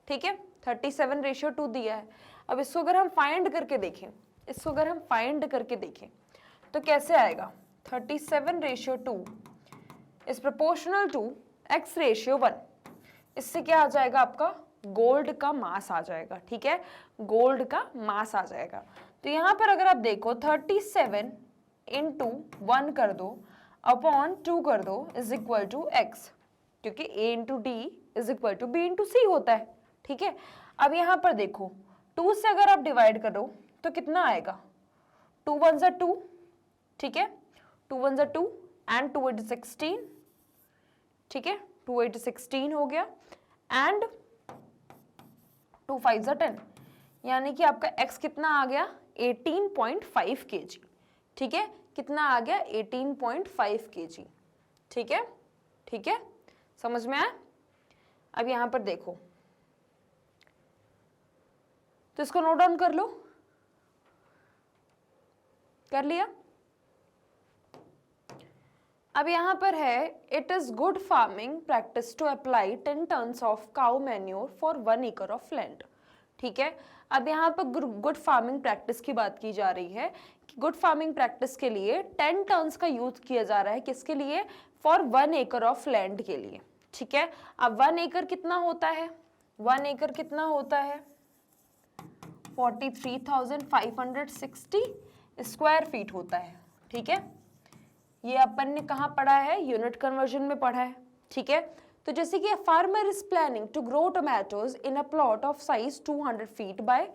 Speaker 1: ठीक है, 37:2 दिया है। अब इसको अगर हम फाइंड करके देखें, इसको अगर हम फाइंड करके देखें तो कैसे आएगा, 37:2 is proportional to x ratio 1। इससे क्या आ जाएगा आपका गोल्ड का मास आ जाएगा, ठीक है, गोल्ड का मास आ जाएगा। तो यहाँ पर अगर आप देखो 37 × 1 कर दो अपॉन 2 कर दो इज इक्वल टू x, क्योंकि a × d is equal to b × c होता है, ठीक है। अब यहाँ पर देखो 2 से अगर आप डिवाइड करो तो कितना आएगा, 2 1 ज़ा 2, ठीक है, 2 1 ज़ा 2 एंड 2 8 16, ठीक है, 2 8 16 हो गया एंड 2 5 ज़ा 10, यानी कि आपका x कितना आ गया 18.5 kg, ठीक है, कितना आ गया 18.5 kg, ठीक है, ठीक है, समझ में आया। अब यहां पर देखो तो इसको नोट डाउन कर लो, कर लिया। अब यहां पर है it is good farming practice to apply 10 tonnes of cow manure for 1 acre of land, ठीक है। अब यहाँ पर गुड फार्मिंग प्रैक्टिस की बात की जा रही है कि गुड फार्मिंग प्रैक्टिस के लिए 10 टन्स का यूज किया जा रहा है, किसके लिए, फॉर 1 acre ऑफ लैंड के लिए, ठीक है। अब 1 acre कितना होता है, 1 acre कितना होता है 43,560 स्क्वायर फीट होता है, ठीक है। ये अपन ने कहाँ पढ़ा है, यूनिट कन्वर्जन में पढ़ा है, ठीक है। तो जैसे कि farmer is planning to grow tomatoes in a plot of size 200 feet by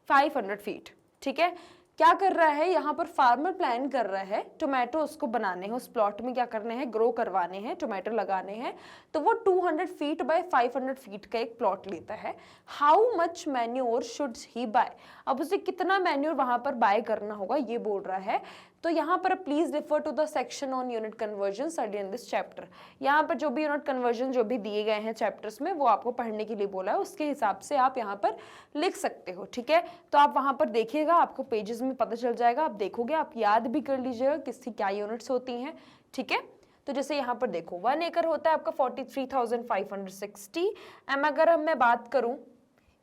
Speaker 1: 500 feet, ठीक है। क्या कर रहा है यहाँ पर फार्मर प्लान कर रहा है टोमेटो उसको बनाने हैं, उस प्लॉट में क्या करने हैं, ग्रो करवाने हैं, टोमेटो लगाने हैं, तो वो 200 फीट बाय 500 फीट का एक प्लॉट लेता है। How much manure should he buy, अब उसे कितना मैन्योर वहां पर बाय करना होगा ये बोल रहा है। तो यहाँ पर please refer to the section on unit conversion study in this chapter, यहाँ पर जो भी यूनिट कन्वर्जन जो भी दिए गए हैं चैप्टर्स में वो आपको पढ़ने के लिए बोला है, उसके हिसाब से आप यहाँ पर लिख सकते हो, ठीक है। तो आप वहां पर देखिएगा, आपको पेजेस में पता चल जाएगा, आप देखोगे, आप याद भी कर लीजिएगा किसकी क्या यूनिट्स होती हैं, ठीक है। तो जैसे यहाँ पर देखो 1 acre होता है आपका 43,560 एम। अगर अब मैं बात करूं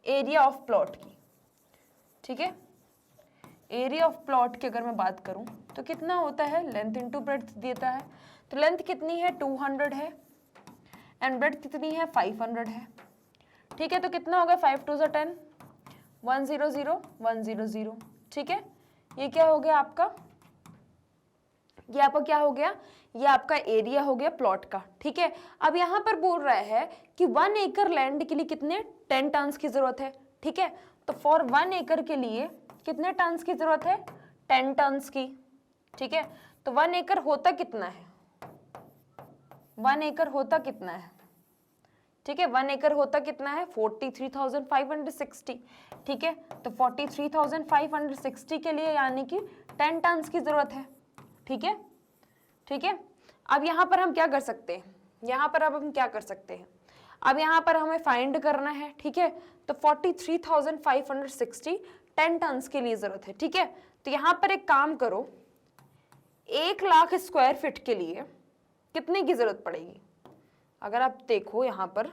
Speaker 1: एरिया ऑफ प्लॉट की, ठीक है, एरिया ऑफ प्लॉट की अगर मैं बात करूं तो कितना होता है, लेंथ इंटू ब्रेड्थ देता है। तो लेंथ कितनी है 200 है एंड ब्रेड्थ कितनी है 500 है, ठीक है। तो कितना होगा 5 2 10, 100 100, ठीक है। ये क्या हो गया आपका, ये आपका क्या हो गया, ये आपका एरिया हो गया प्लॉट का, ठीक है। अब यहाँ पर बोल रहा है कि 1 acre लैंड के लिए कितने 10 टन्स की जरूरत है, ठीक है। तो फॉर 1 acre के लिए कितने टन्स की जरूरत है, 10 टन्स की, ठीक है। तो 1 acre होता कितना है, 1 acre होता कितना है, ठीक है, 1 acre होता कितना है 43,560, ठीक है। तो 43,560 के लिए यानी कि 10 टन्स की जरूरत है, ठीक है, ठीक है। अब यहाँ पर हम क्या कर सकते हैं, यहाँ पर अब हम क्या कर सकते हैं, अब यहाँ पर हमें फाइंड करना है, ठीक है। तो 43,560 10 टन्स के लिए जरूरत है, ठीक है। तो यहाँ पर एक काम करो, 1 लाख स्क्वायर फीट के लिए कितने की जरूरत पड़ेगी, अगर आप देखो यहाँ पर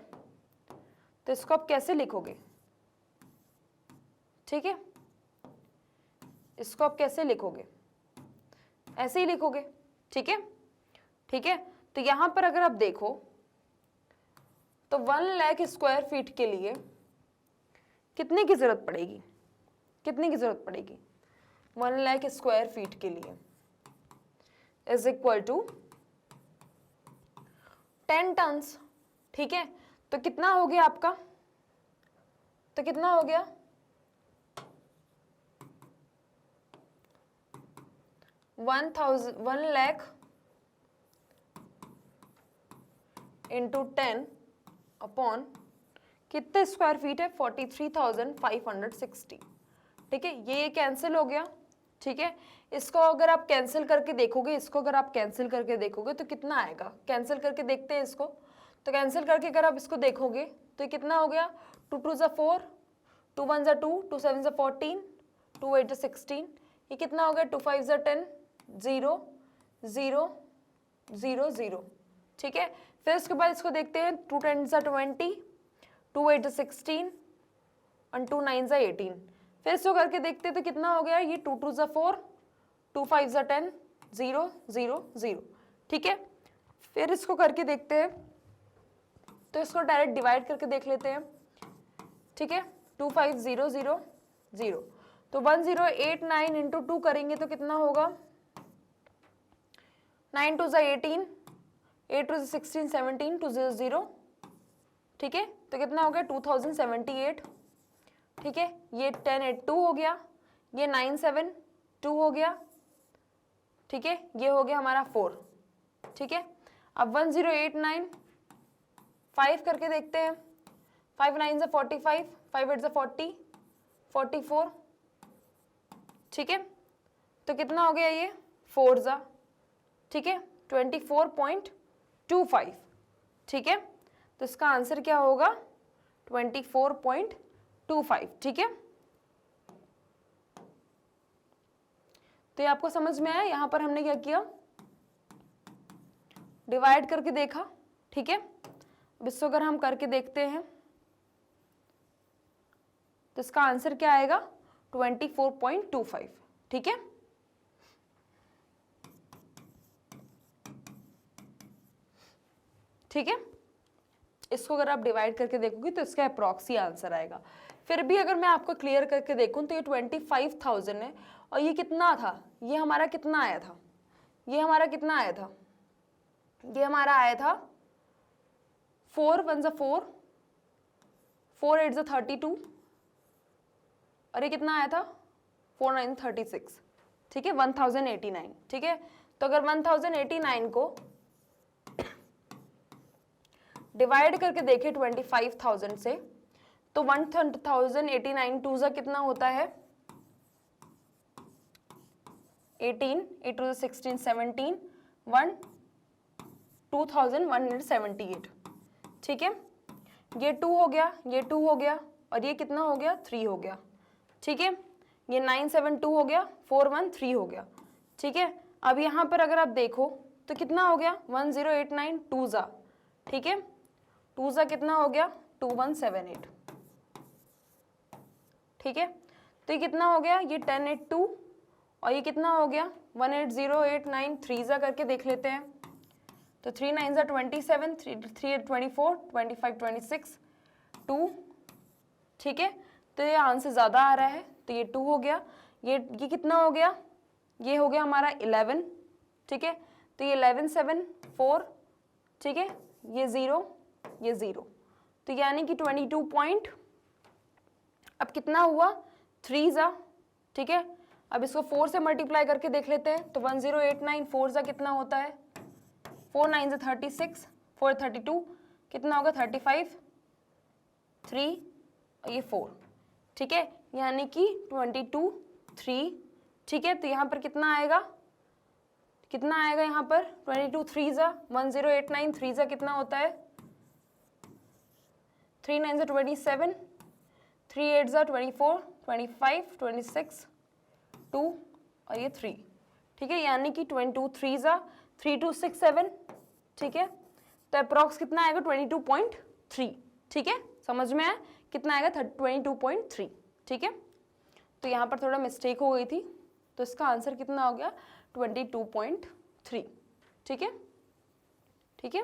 Speaker 1: तो इसको आप कैसे लिखोगे, ठीक है, इसको आप कैसे लिखोगे, ऐसे ही लिखोगे, ठीक है, ठीक है। तो यहाँ पर अगर आप देखो तो 1 लाख स्क्वायर फीट के लिए कितने की जरूरत पड़ेगी, कितने की जरूरत पड़ेगी, 1 लाख स्क्वायर फीट के लिए इज इक्वल टू 10 टन्स, ठीक है। तो कितना हो गया आपका, तो कितना हो गया 1 लाख इंटू 10 अपॉन कितने स्क्वायर फीट है 43,560, ठीक है। ये कैंसिल हो गया, ठीक है। इसको अगर आप कैंसिल करके देखोगे, इसको अगर आप कैंसिल करके देखोगे तो कितना आएगा, कैंसिल करके देखते हैं इसको। तो कैंसिल करके अगर आप इसको देखोगे तो ये कितना हो गया, 2 2 ज़ा 4, 2 1 ज़ा 2, 2 7 ज़ा 14, 2 8 ज़ा 16, ये कितना हो गया, 2 5 ज़ा 10, 0 0 0 0। ठीक है, फिर उसके बाद इसको देखते हैं, 2 10 ज़ा 20, 2 8 ज़ा 16 और 2 9 ज़ा 18। फिर इसको करके देखते हैं तो कितना हो गया, ये 2 2 ज़ा 4, 2 5 ज़ा 10, 0 0 0। ठीक है, फिर इसको करके देखते हैं तो इसको डायरेक्ट डिवाइड करके देख लेते हैं। ठीक है, 2 5 0 0 0, तो 1089 इंटू 2 करेंगे तो कितना होगा, 9 2 ज़ा 18, 8 2 ज़ा 16 17, 2 0 0। ठीक है, तो कितना हो गया, 2078। ठीक है, ये 1082 हो गया, ये 972 हो गया। ठीक है, ये हो गया हमारा 4। ठीक है, अब 1089 5 करके देखते हैं, 5 9 ज़ा 45, 5 8 ज़ा 40, 44। ठीक है, तो कितना हो गया ये 4 ज़ा, ठीक है, 24.25। ठीक है, तो इसका आंसर क्या होगा, 24.25। ठीक है, तो ये आपको समझ में आया, यहां पर हमने क्या किया, डिवाइड करके देखा। ठीक है, अब इसको अगर हम करके देखते हैं तो इसका आंसर क्या आएगा, 24.25। ठीक है, ठीक है, इसको अगर आप डिवाइड करके देखोगे तो इसका अप्रॉक्सी आंसर आएगा। फिर भी अगर मैं आपको क्लियर करके देखूं तो ये 25,000 है, और ये कितना था, ये हमारा कितना आया था, ये हमारा कितना आया था, ये हमारा आया था 4 1 ज़ा 4, 4 8 ज़ा 32, और ये कितना आया था 4 9 36। ठीक है, 1089। ठीक है, तो अगर 1089 को डिवाइड करके देखें 25,000 से तो 1089 2 ज़ा कितना होता है, 18, 8 2 ज़ा 16 17, 1 2178। ठीक है, ये 2 हो गया, ये 2 हो गया, और ये कितना हो गया, 3 हो गया। ठीक है, ये 972 हो गया, 413 हो गया। ठीक है, अब यहाँ पर अगर आप देखो तो कितना हो गया, 1089 2 ज़ा, ठीक है, 2 ज़ा कितना हो गया, 2178। ठीक है, तो ये कितना हो गया, ये 1082, और ये कितना हो गया 18089, 3 ज़ा करके देख लेते हैं तो 3 9 ज़ा 27, 3 8 24, 25 26, 2। ठीक है, तो ये आंसर ज़्यादा आ रहा है तो ये 2 हो गया, ये कितना हो गया, ये हो गया हमारा 11। ठीक है, तो ये 11 7 4। ठीक है, ये 0, ये 0, तो यानी कि 22 पॉइंट, अब कितना हुआ 3 ज़ा। ठीक है, अब इसको 4 से मल्टीप्लाई करके देख लेते हैं तो 1089 4 ज़ा कितना होता है, 4 9 ज़ा 36, 4 32, कितना होगा 35, 3 और ये 4। ठीक है, यानी कि 22 3। ठीक है, तो यहाँ पर कितना आएगा, कितना आएगा यहाँ पर 22 3 ज़ा, 1089 3 ज़ा कितना होता है, 3 9 ज़ा 27, 3 8 ज़ा 24, 25 26, 2 और ये 3। ठीक है, यानी कि 22 3 ज़ा 3 2 6 7। ठीक है, तो अप्रॉक्स कितना आएगा 22.3। ठीक है, समझ में आया, कितना आएगा 22.3। ठीक है, तो यहाँ पर थोड़ा मिस्टेक हो गई थी, तो इसका आंसर कितना हो गया 22.3। ठीक है, ठीक है,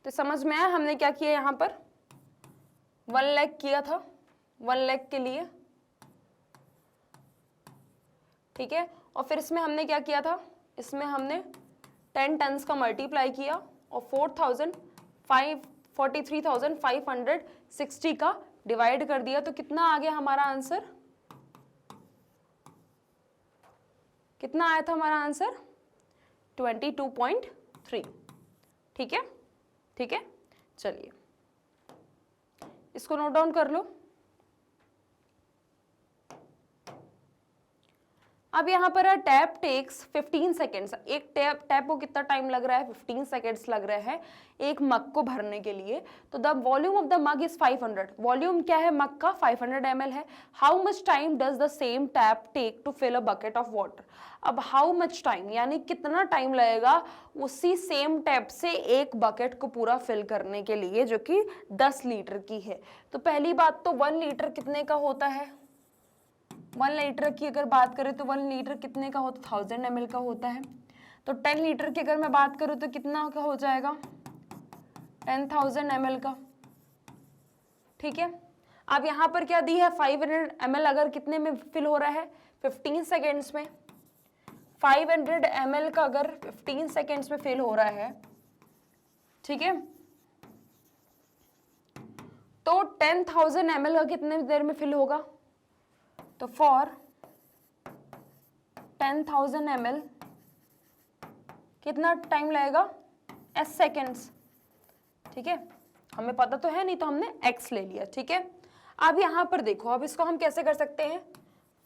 Speaker 1: तो समझ में आया हमने क्या किया, यहाँ पर 1 लाख किया था, 1 लाख के लिए। ठीक है, और फिर इसमें हमने क्या किया था, इसमें हमने 10 टन्स का मल्टीप्लाई किया और 43,560 का डिवाइड कर दिया, तो कितना आ गया हमारा आंसर, कितना आया था हमारा आंसर 22.3। ठीक है, ठीक है, चलिए इसको नोट डाउन कर लो। अब यहाँ पर है टैप टेक्स 15 सेकेंड्स, एक टैप को कितना टाइम लग रहा है, 15 सेकेंड्स लग रहे हैं एक मग को भरने के लिए। तो the volume of the mug is 500, volume क्या है मग का 500 ml है। How much time does the same tap take to fill a bucket of water. अब हाउ मच टाइम यानी कितना टाइम लगेगा उसी सेम टैप से एक बकेट को पूरा फिल करने के लिए जो कि 10 लीटर की है। तो पहली बात तो 1 लीटर कितने का होता है, 1 लीटर की अगर बात करें तो 1 लीटर कितने का होता है, 1000 ml का होता है। तो 10 लीटर की अगर मैं बात करूं तो कितना का हो जाएगा, 10,000 ml का। ठीक है, अब यहाँ पर क्या दी है 500 ml, अगर कितने में फिल हो रहा है 15 सेकेंड्स में। 500 ml का अगर 15 सेकेंड्स में फिल हो रहा है, ठीक है, तो 10,000 ml का कितने देर में फिल होगा, तो फॉर 10,000 ml कितना टाइम लगेगा, s सेकेंड्स। ठीक है, हमें पता तो है नहीं तो हमने x ले लिया। ठीक है, अब यहां पर देखो, अब इसको हम कैसे कर सकते हैं,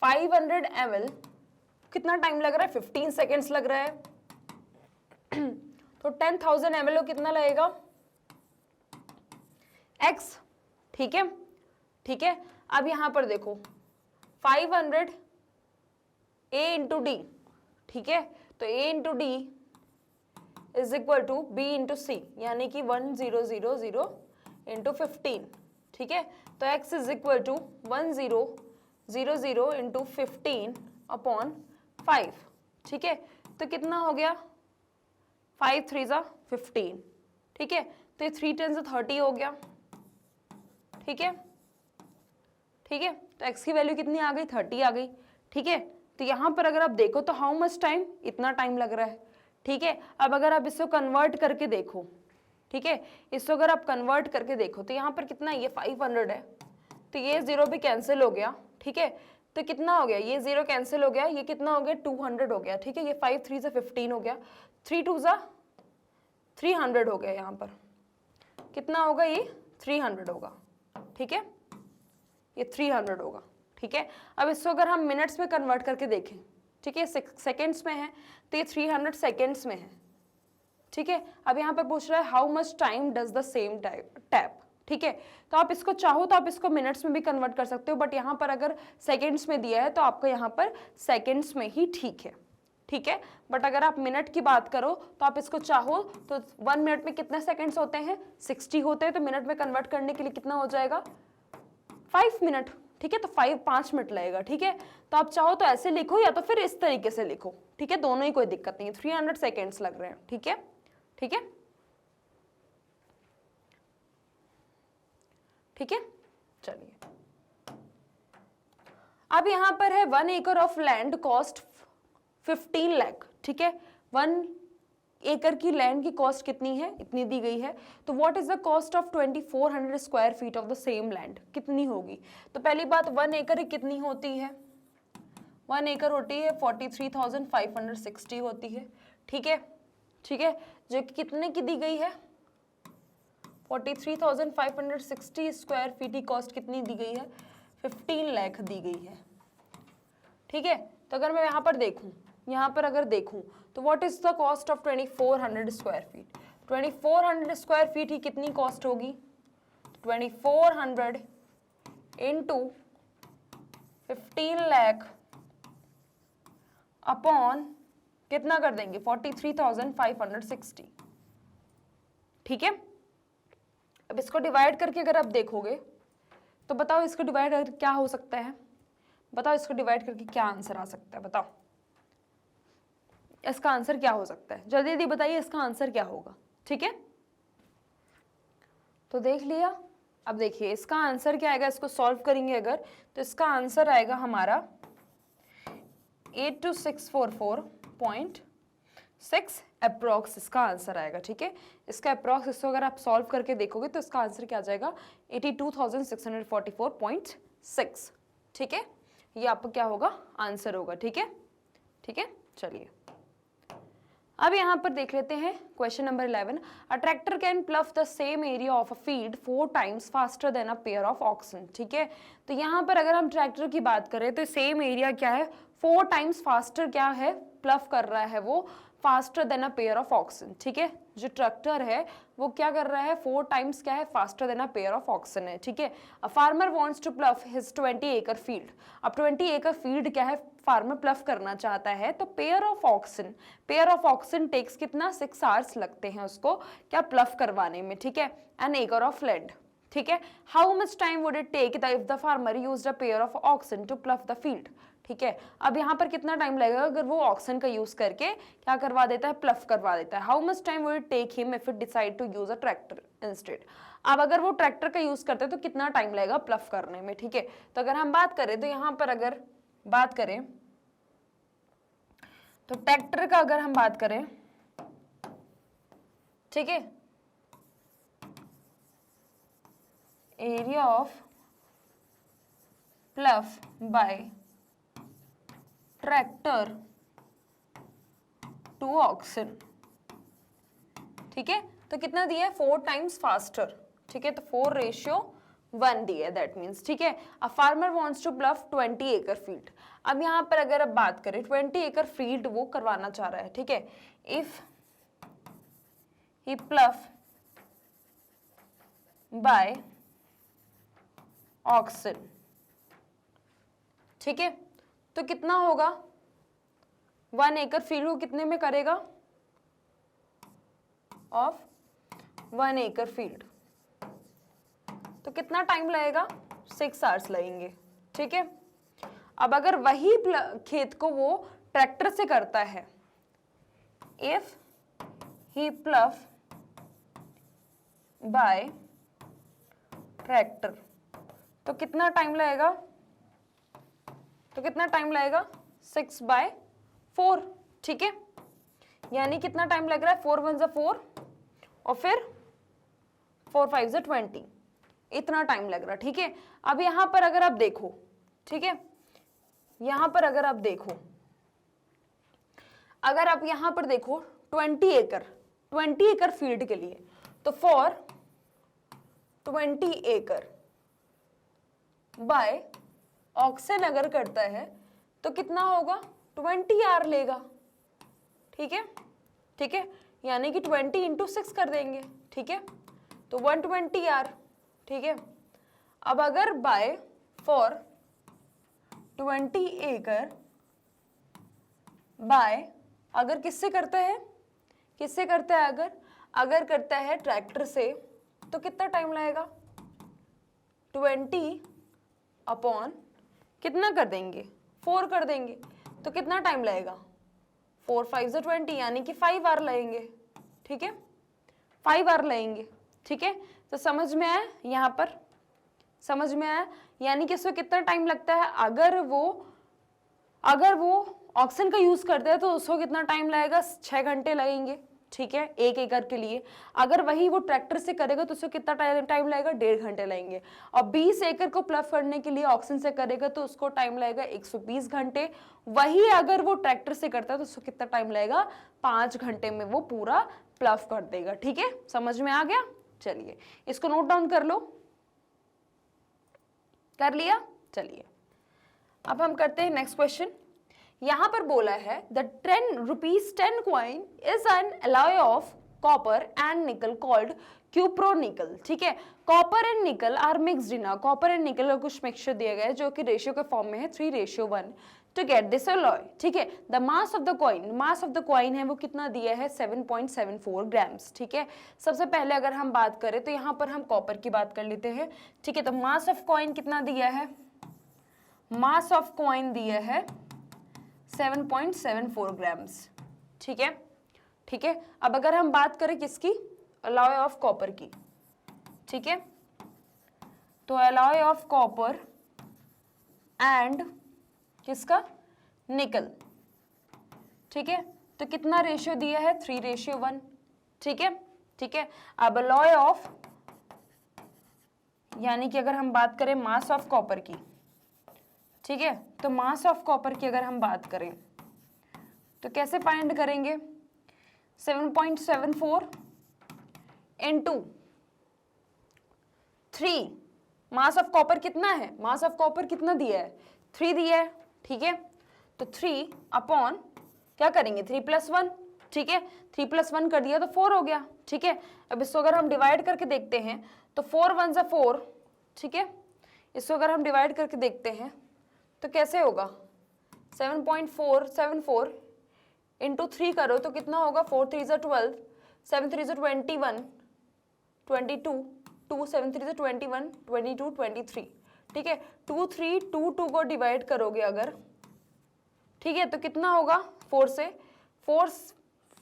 Speaker 1: 500 ml कितना टाइम लग रहा है, 15 सेकेंड्स लग रहा है। तो 10,000 ml को कितना लगेगा, x। ठीक है, ठीक है, अब यहां पर देखो 500 a इंटू डी। ठीक है, तो a into D is equal to b into C, यानी कि 1000 इंटू 15। ठीक है, तो x is equal to 1000 into 15 upon 5। ठीक है, तो कितना हो गया, 5 3 जा 15। ठीक है, तो ये 3 10 30 हो गया। ठीक है, ठीक है, तो x की वैल्यू कितनी आ गई, 30 आ गई। ठीक है, तो यहाँ पर अगर आप देखो तो हाउ मच टाइम, इतना टाइम लग रहा है। ठीक है, अब अगर आप इसको कन्वर्ट करके देखो, ठीक है, इसको अगर आप कन्वर्ट करके देखो तो यहाँ पर कितना, ये 500 है, तो ये 0 भी कैंसिल हो गया। ठीक है, तो कितना हो गया, ये 0 कैंसिल हो गया, ये कितना हो गया, 200 हो गया। ठीक है, ये 5 3 से 15 हो गया, 3 2 जा 300 हो गया, यहाँ पर कितना होगा, ये 300 होगा। ठीक है, ये 300 होगा। ठीक है, अब इसको अगर हम मिनट्स में कन्वर्ट करके देखें, ठीक है, सेकेंड्स में है तो ये 300 सेकेंड्स में है। ठीक है, अब यहाँ पर पूछ रहा है how much time does the same tap. ठीक है, तो आप इसको चाहो तो आप इसको मिनट्स में भी कन्वर्ट कर सकते हो, बट यहाँ पर अगर सेकेंड्स में दिया है तो आपको यहाँ पर सेकेंड्स में ही ठीक है। ठीक है, बट अगर आप मिनट की बात करो तो आप इसको चाहो तो 1 मिनट में कितने सेकेंड्स होते हैं, 60 होते हैं, तो मिनट में कन्वर्ट करने के लिए कितना हो जाएगा, 5 मिनट। ठीक है, तो 5 मिनट लगेगा। ठीक है, तो आप चाहो तो ऐसे लिखो या तो फिर इस तरीके से लिखो। ठीक है, दोनों ही कोई दिक्कत नहीं है, 300 सेकेंड्स लग रहे हैं। ठीक है, ठीक है, ठीक है, चलिए अब यहां पर है 1 एकड़ ऑफ लैंड कॉस्ट 15 लाख। ठीक है, 1 एकड़ की लैंड की कॉस्ट कितनी है, इतनी दी गई है। तो what is the cost of 2400 square feet of the same land, कितनी होगी। तो पहली बात 1 एकड़ कितनी होती है, 1 एकड़ होती है 43,560 होती है। ठीक है, ठीक है, जो कि कितने की दी गई है, 43,560 स्क्वायर फीट की कॉस्ट कितनी दी गई है, 15 लाख दी गई है। ठीक है, तो अगर मैं यहाँ पर देखूँ, यहाँ पर अगर देखूँ तो what is the cost of 2400 square feet, 2400 square feet ही कितनी कॉस्ट होगी, 2400 इंटू 15 लाख अपॉन कितना कर देंगे, 43,560। ठीक है, अब इसको डिवाइड करके अगर आप देखोगे तो बताओ इसको डिवाइड करके क्या हो सकता है, बताओ इसको डिवाइड करके क्या आंसर आ सकता है, बताओ इसका आंसर क्या हो सकता है, जल्दी जल्दी बताइए इसका आंसर क्या होगा। ठीक है, तो देख लिया। अब देखिए इसका आंसर क्या आएगा, इसको सॉल्व करेंगे अगर तो इसका आंसर आएगा हमारा 82644.6 अप्रॉक्स इसका आंसर आएगा। ठीक है, इसका अप्रॉक्स इसको अगर आप सॉल्व करके देखोगे तो इसका आंसर क्या आ जाएगा, 82,644.6। ठीक है, ये आपका क्या होगा, आंसर होगा। ठीक है, ठीक है, चलिए अब यहाँ पर देख लेते हैं question number 11। A tractor can plough the same area of a field 4 times faster than a pair of oxen. ठीक है, तो यहाँ पर अगर हम ट्रैक्टर की बात करें तो सेम एरिया क्या है, 4 टाइम्स फास्टर क्या है, प्लफ कर रहा है वो, faster than a pair of oxen, ठीक है। जो ट्रैक्टर है वो क्या कर रहा है, 4 टाइम्स क्या है, faster than a pair of oxen है, ठीक है। A farmer wants to plough his 20 एकड़ फील्ड। अब 20 एकड़ फील्ड क्या है, फार्मर प्लफ करना चाहता है, तो पेयर ऑफ ऑक्सन टेक्स कितना, 6 आवर्स लगते हैं उसको क्या प्लफ करवाने में, ठीक है। एन एकड़ ऑफ लैंड, ठीक है। How much time would it take if the farmer used a pair of oxen to plough the field, ठीक है। अब यहाँ पर कितना टाइम लगेगा अगर वो ऑक्सन का यूज करके क्या करवा देता है, प्लफ करवा देता है। How much time would it take him if it decide to use a tractor instead. अब अगर वो ट्रैक्टर का यूज करते हैं तो कितना टाइम लगेगा प्लफ करने में, ठीक है। तो अगर हम बात करें तो यहाँ पर अगर बात करें तो ट्रैक्टर का अगर हम बात करें, ठीक है, area of plough by tractor to oxen, ठीक है, तो कितना दिया है, 4 टाइम्स फास्टर, ठीक है, तो 4:1 दिया है, दैट मीन्स, ठीक है। A farmer wants to plough 20 एकड़ फील्ड। अब यहाँ पर अगर अब बात करें 20 एकड़ फील्ड वो करवाना चाह रहा है, ठीक है। If he plough by oxen, ठीक है, तो कितना होगा, 1 एकड़ फील्ड को कितने में करेगा, ऑफ 1 एकड़ फील्ड, तो कितना टाइम लगेगा, 6 आवर्स लगेंगे, ठीक है। अब अगर वही खेत को वो ट्रैक्टर से करता है, if he plough by tractor, तो कितना टाइम लगेगा, 6/4, ठीक है। यानी कितना टाइम लग रहा है, 4 1 4 और फिर 4 5 20, इतना टाइम लग रहा है, ठीक है। अब यहां पर अगर आप देखो, ठीक है, यहां पर अगर आप देखो, अगर आप यहां पर देखो 20 एकड़ फील्ड के लिए, तो फॉर 20 एकड़ बाय ऑक्सन अगर करता है तो कितना होगा, 20 आवर लेगा, ठीक है, ठीक है, यानी कि 20 × 6 कर देंगे, ठीक है, तो 120 आवर, ठीक है। अब अगर बाय फॉर 20 एकड़ बाय, अगर किससे करता है, अगर करता है ट्रैक्टर से, तो कितना टाइम लगेगा, 20 अपॉन कितना कर देंगे, 4 कर देंगे, तो कितना टाइम लगेगा, 4 5 20, यानी कि 5 आवर लगेंगे, ठीक है, 5 आवर लगेंगे, ठीक है। तो समझ में आया, यहाँ पर समझ में आया, यानी कि इसमें कितना टाइम लगता है, अगर वो ऑक्सन का यूज करते हैं तो उसको कितना टाइम लगेगा, 6 घंटे लगेंगे, ठीक है, 1 एकड़ के लिए। अगर वही वो ट्रैक्टर से करेगा तो उसको कितना टाइम लगेगा, 1.5 घंटे लगेंगे। और 20 एकड़ को प्लफ करने के लिए ऑक्सन से करेगा तो उसको टाइम लगेगा 120 घंटे। वही अगर वो ट्रैक्टर से करता है तो उसको कितना टाइम लगेगा, 5 घंटे में वो पूरा प्लफ कर देगा, ठीक है, समझ में आ गया। चलिए इसको नोट डाउन कर लो, कर लिया। चलिए अब हम करते हैं नेक्स्ट क्वेश्चन। यहां पर बोला है the 10 coin is an alloy of copper and nickel called cupronickel, ठीक है। Copper and nickel are mixed in, copper and nickel का कुछ मिक्सचर दिया गया है जो कि रेशियो के फॉर्म में है 3:1 टू गेट दिस अलॉय, ठीक है। The mass of the coin है वो कितना दिया है, 7.74 ग्राम्स, ठीक है। सबसे पहले अगर हम बात करें तो यहाँ पर हम कॉपर की बात कर लेते हैं, ठीक है। तो मास ऑफ कॉइन कितना दिया है, मास ऑफ कॉइन दिया है 7.74 ग्राम्स, ठीक है, ठीक है। अब अगर हम बात करें किसकी, अलॉय ऑफ कॉपर की, ठीक है, तो अलॉय ऑफ कॉपर एंड किसका, निकल, ठीक है, तो कितना रेशियो दिया है, 3:1, ठीक है, ठीक है। अब अलॉय ऑफ, यानी कि अगर हम बात करें मास ऑफ कॉपर की, ठीक है, तो मास ऑफ कॉपर की अगर हम बात करें तो कैसे फाइंड करेंगे, 7.74 इंटू 3, मास ऑफ कॉपर कितना है, मास ऑफ कॉपर कितना दिया है, 3 दिया है, ठीक है। तो 3 अपॉन क्या करेंगे 3+1, ठीक है, 3+1 कर दिया तो 4 हो गया, ठीक है। अब इसको अगर हम डिवाइड करके देखते हैं तो 4 1 जा 4, ठीक है। इसको अगर हम डिवाइड करके देखते हैं तो कैसे होगा 7.474 इंटू 3 करो तो कितना होगा 4 3 जा 12, 7 3 जा 21, 22, 2 7 3 जा 21, 22, 23, ठीक है। 2 3 2 2 को डिवाइड करोगे अगर, ठीक है, तो कितना होगा 4 से 4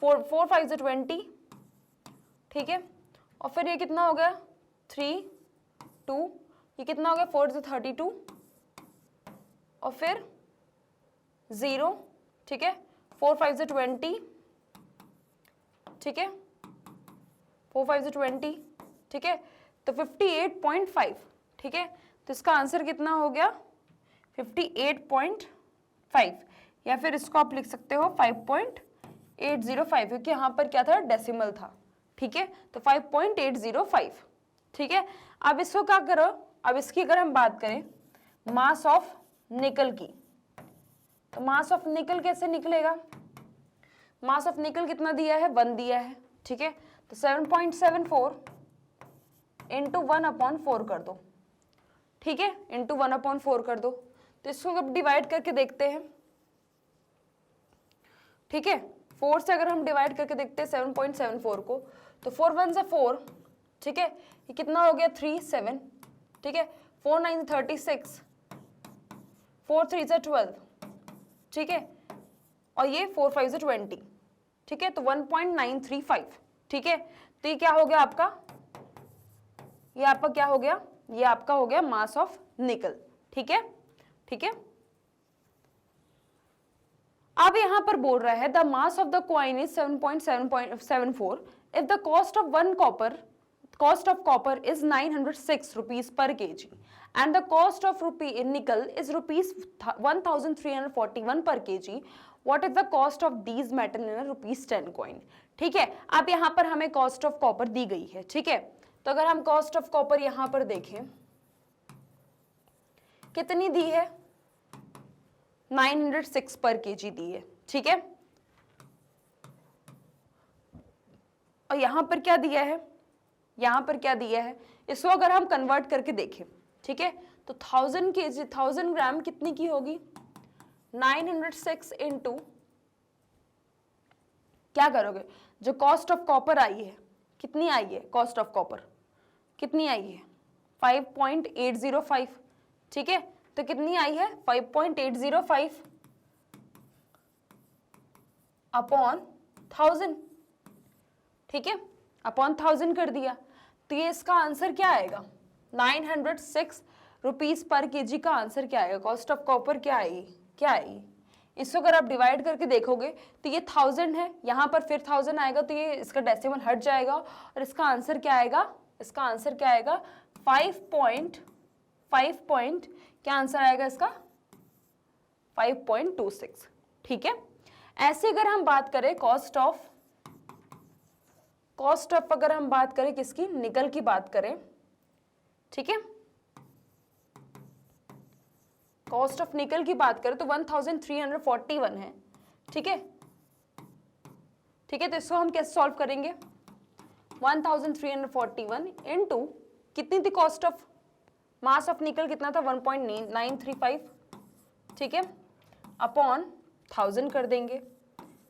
Speaker 1: 4 5 जा 20, ठीक है। और फिर ये कितना हो गया 3 2, ये कितना हो गया 4 से 32 और फिर 0, ठीक है, 4 5 से 20, ठीक है, 4 5 से 20, ठीक है, तो 58.5, ठीक है। तो इसका आंसर कितना हो गया 58.5, या फिर इसको आप लिख सकते हो 5.805, क्योंकि यहाँ पर क्या था डेसिमल था, ठीक है, तो 5.805, ठीक है। अब इसको क्या करो, अब इसकी अगर हम बात करें मास ऑफ निकल की, तो मास ऑफ निकल कैसे निकलेगा, मास ऑफ निकल कितना दिया है 1 दिया है, ठीक है, तो 7.74 इंटू 1/4 कर दो, ठीक है, इंटू 1/4 कर दो। तो इसको अब डिवाइड करके देखते हैं, ठीक है, 4 से अगर हम डिवाइड करके देखते हैं 7.74 को, तो 4 1 जा 4, ठीक है, ये कितना हो गया 3 7, ठीक है, 4 9 36, 4 3 जा 12, ठीक है, और ये 4 5 जा 20, ठीक है, तो 1.935, ठीक है। तो ये क्या हो गया आपका, ये आपका क्या हो गया, ये आपका हो गया मास ऑफ निकल, ठीक है, ठीक है। अब यहां पर बोल रहा है the mass of the coin is 7.74 if the cost of copper is 906 rupees per kg and the cost of nickel is rupees 1341 per kg. What is the cost of these metal in a rupees 10 coin? ठीक है, अब यहाँ पर हमें cost of copper दी गई है, ठीक है। तो अगर हम कॉस्ट ऑफ कॉपर यहाँ पर देखें कितनी दी है 906 पर kg दी है, ठीक है। और यहाँ पर क्या दिया है, यहाँ पर क्या दिया है, इसको अगर हम कन्वर्ट करके देखें, ठीक है, तो 1000 ग्राम कितनी की होगी 906 इंटू क्या करोगे, जो कॉस्ट ऑफ कॉपर आई है कितनी आई है, कॉस्ट ऑफ कॉपर कितनी आई है 5.805, ठीक है, तो कितनी आई है 5.805 अपॉन 1000, ठीक है, अपॉन 1000 कर दिया। तो ये इसका आंसर क्या आएगा 906 रुपीज पर केजी का आंसर क्या आएगा, कॉस्ट ऑफ कॉपर क्या आएगी। इसको अगर आप डिवाइड करके देखोगे तो ये 1000 है, यहाँ पर फिर 1000 आएगा तो ये इसका डेसिमल हट जाएगा और इसका आंसर क्या आएगा, इसका आंसर क्या आएगा 5 क्या आंसर आएगा इसका 5.26, ठीक है। ऐसे अगर हम बात करें कॉस्ट ऑफ अगर हम बात करें किसकी, निकल की बात करें, ठीक है, कॉस्ट ऑफ निकल की बात करें तो 1341 है, ठीक है, ठीक है। तो इसको हम कैसे सॉल्व करेंगे 1341 इनटू कितनी थी कॉस्ट ऑफ, मास ऑफ निकल कितना था 1.935, ठीक है, अपॉन 1000 कर देंगे,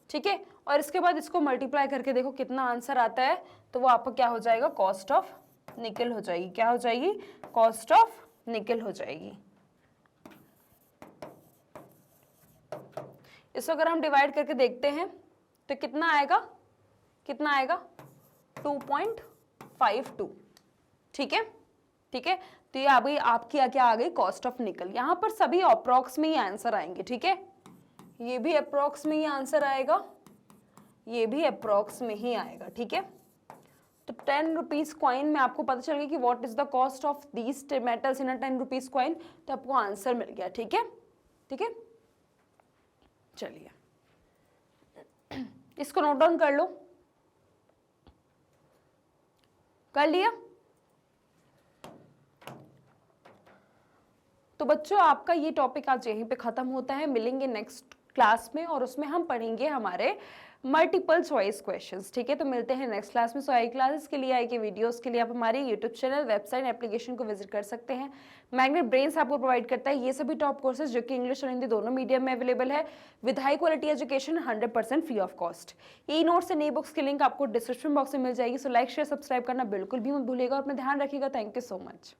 Speaker 1: ठीक है। और इसके बाद इसको मल्टीप्लाई करके देखो कितना आंसर आता है, तो वो आपका क्या हो जाएगा कॉस्ट ऑफ निकल हो जाएगी, क्या हो जाएगी कॉस्ट ऑफ निकल हो जाएगी। इसको अगर हम डिवाइड करके देखते हैं तो कितना आएगा 2.52, ठीक है, ठीक है। तो ये आ गई आपकी क्या आ गई कॉस्ट ऑफ निकल। यहाँ पर सभी अप्रॉक्स में ही आंसर आएंगे, ठीक है, ये भी अप्रॉक्स में ही आंसर आएगा, ये भी अप्रॉक्स में ही आएगा, ठीक है। तो 10 रुपीज कॉइन में आपको पता चल गया कि what is the cost of these metals in a 10 rupees coin, तो आपको आंसर मिल गया, ठीक है, ठीक है। चलिए इसको नोट डाउन कर लो, कर लिया। तो बच्चों आपका ये टॉपिक आज यहीं पे खत्म होता है, मिलेंगे नेक्स्ट क्लास में और उसमें हम पढ़ेंगे हमारे मल्टीपल चॉइस क्वेश्चंस, ठीक है। तो मिलते हैं नेक्स्ट क्लास में। सो आई क्लासेस के लिए, आई के वीडियोस के लिए आप हमारे यूट्यूब चैनल, वेबसाइट, एप्लीकेशन को विजिट कर सकते हैं। मैग्नेट ब्रेन्स आपको प्रोवाइड करता है ये सभी टॉप कोर्सेज जो कि इंग्लिश और हिंदी दोनों मीडियम में अवेलेबल है with high quality education 100% free of cost. E notes and e books की लिंक आपको डिस्क्रिप्शन बॉक्स में मिल जाएगी। सो लाइक शेयर सब्सक्राइब करना बिल्कुल भी मत भूलिएगा और अपना ध्यान रखिएगा। Thank you so much.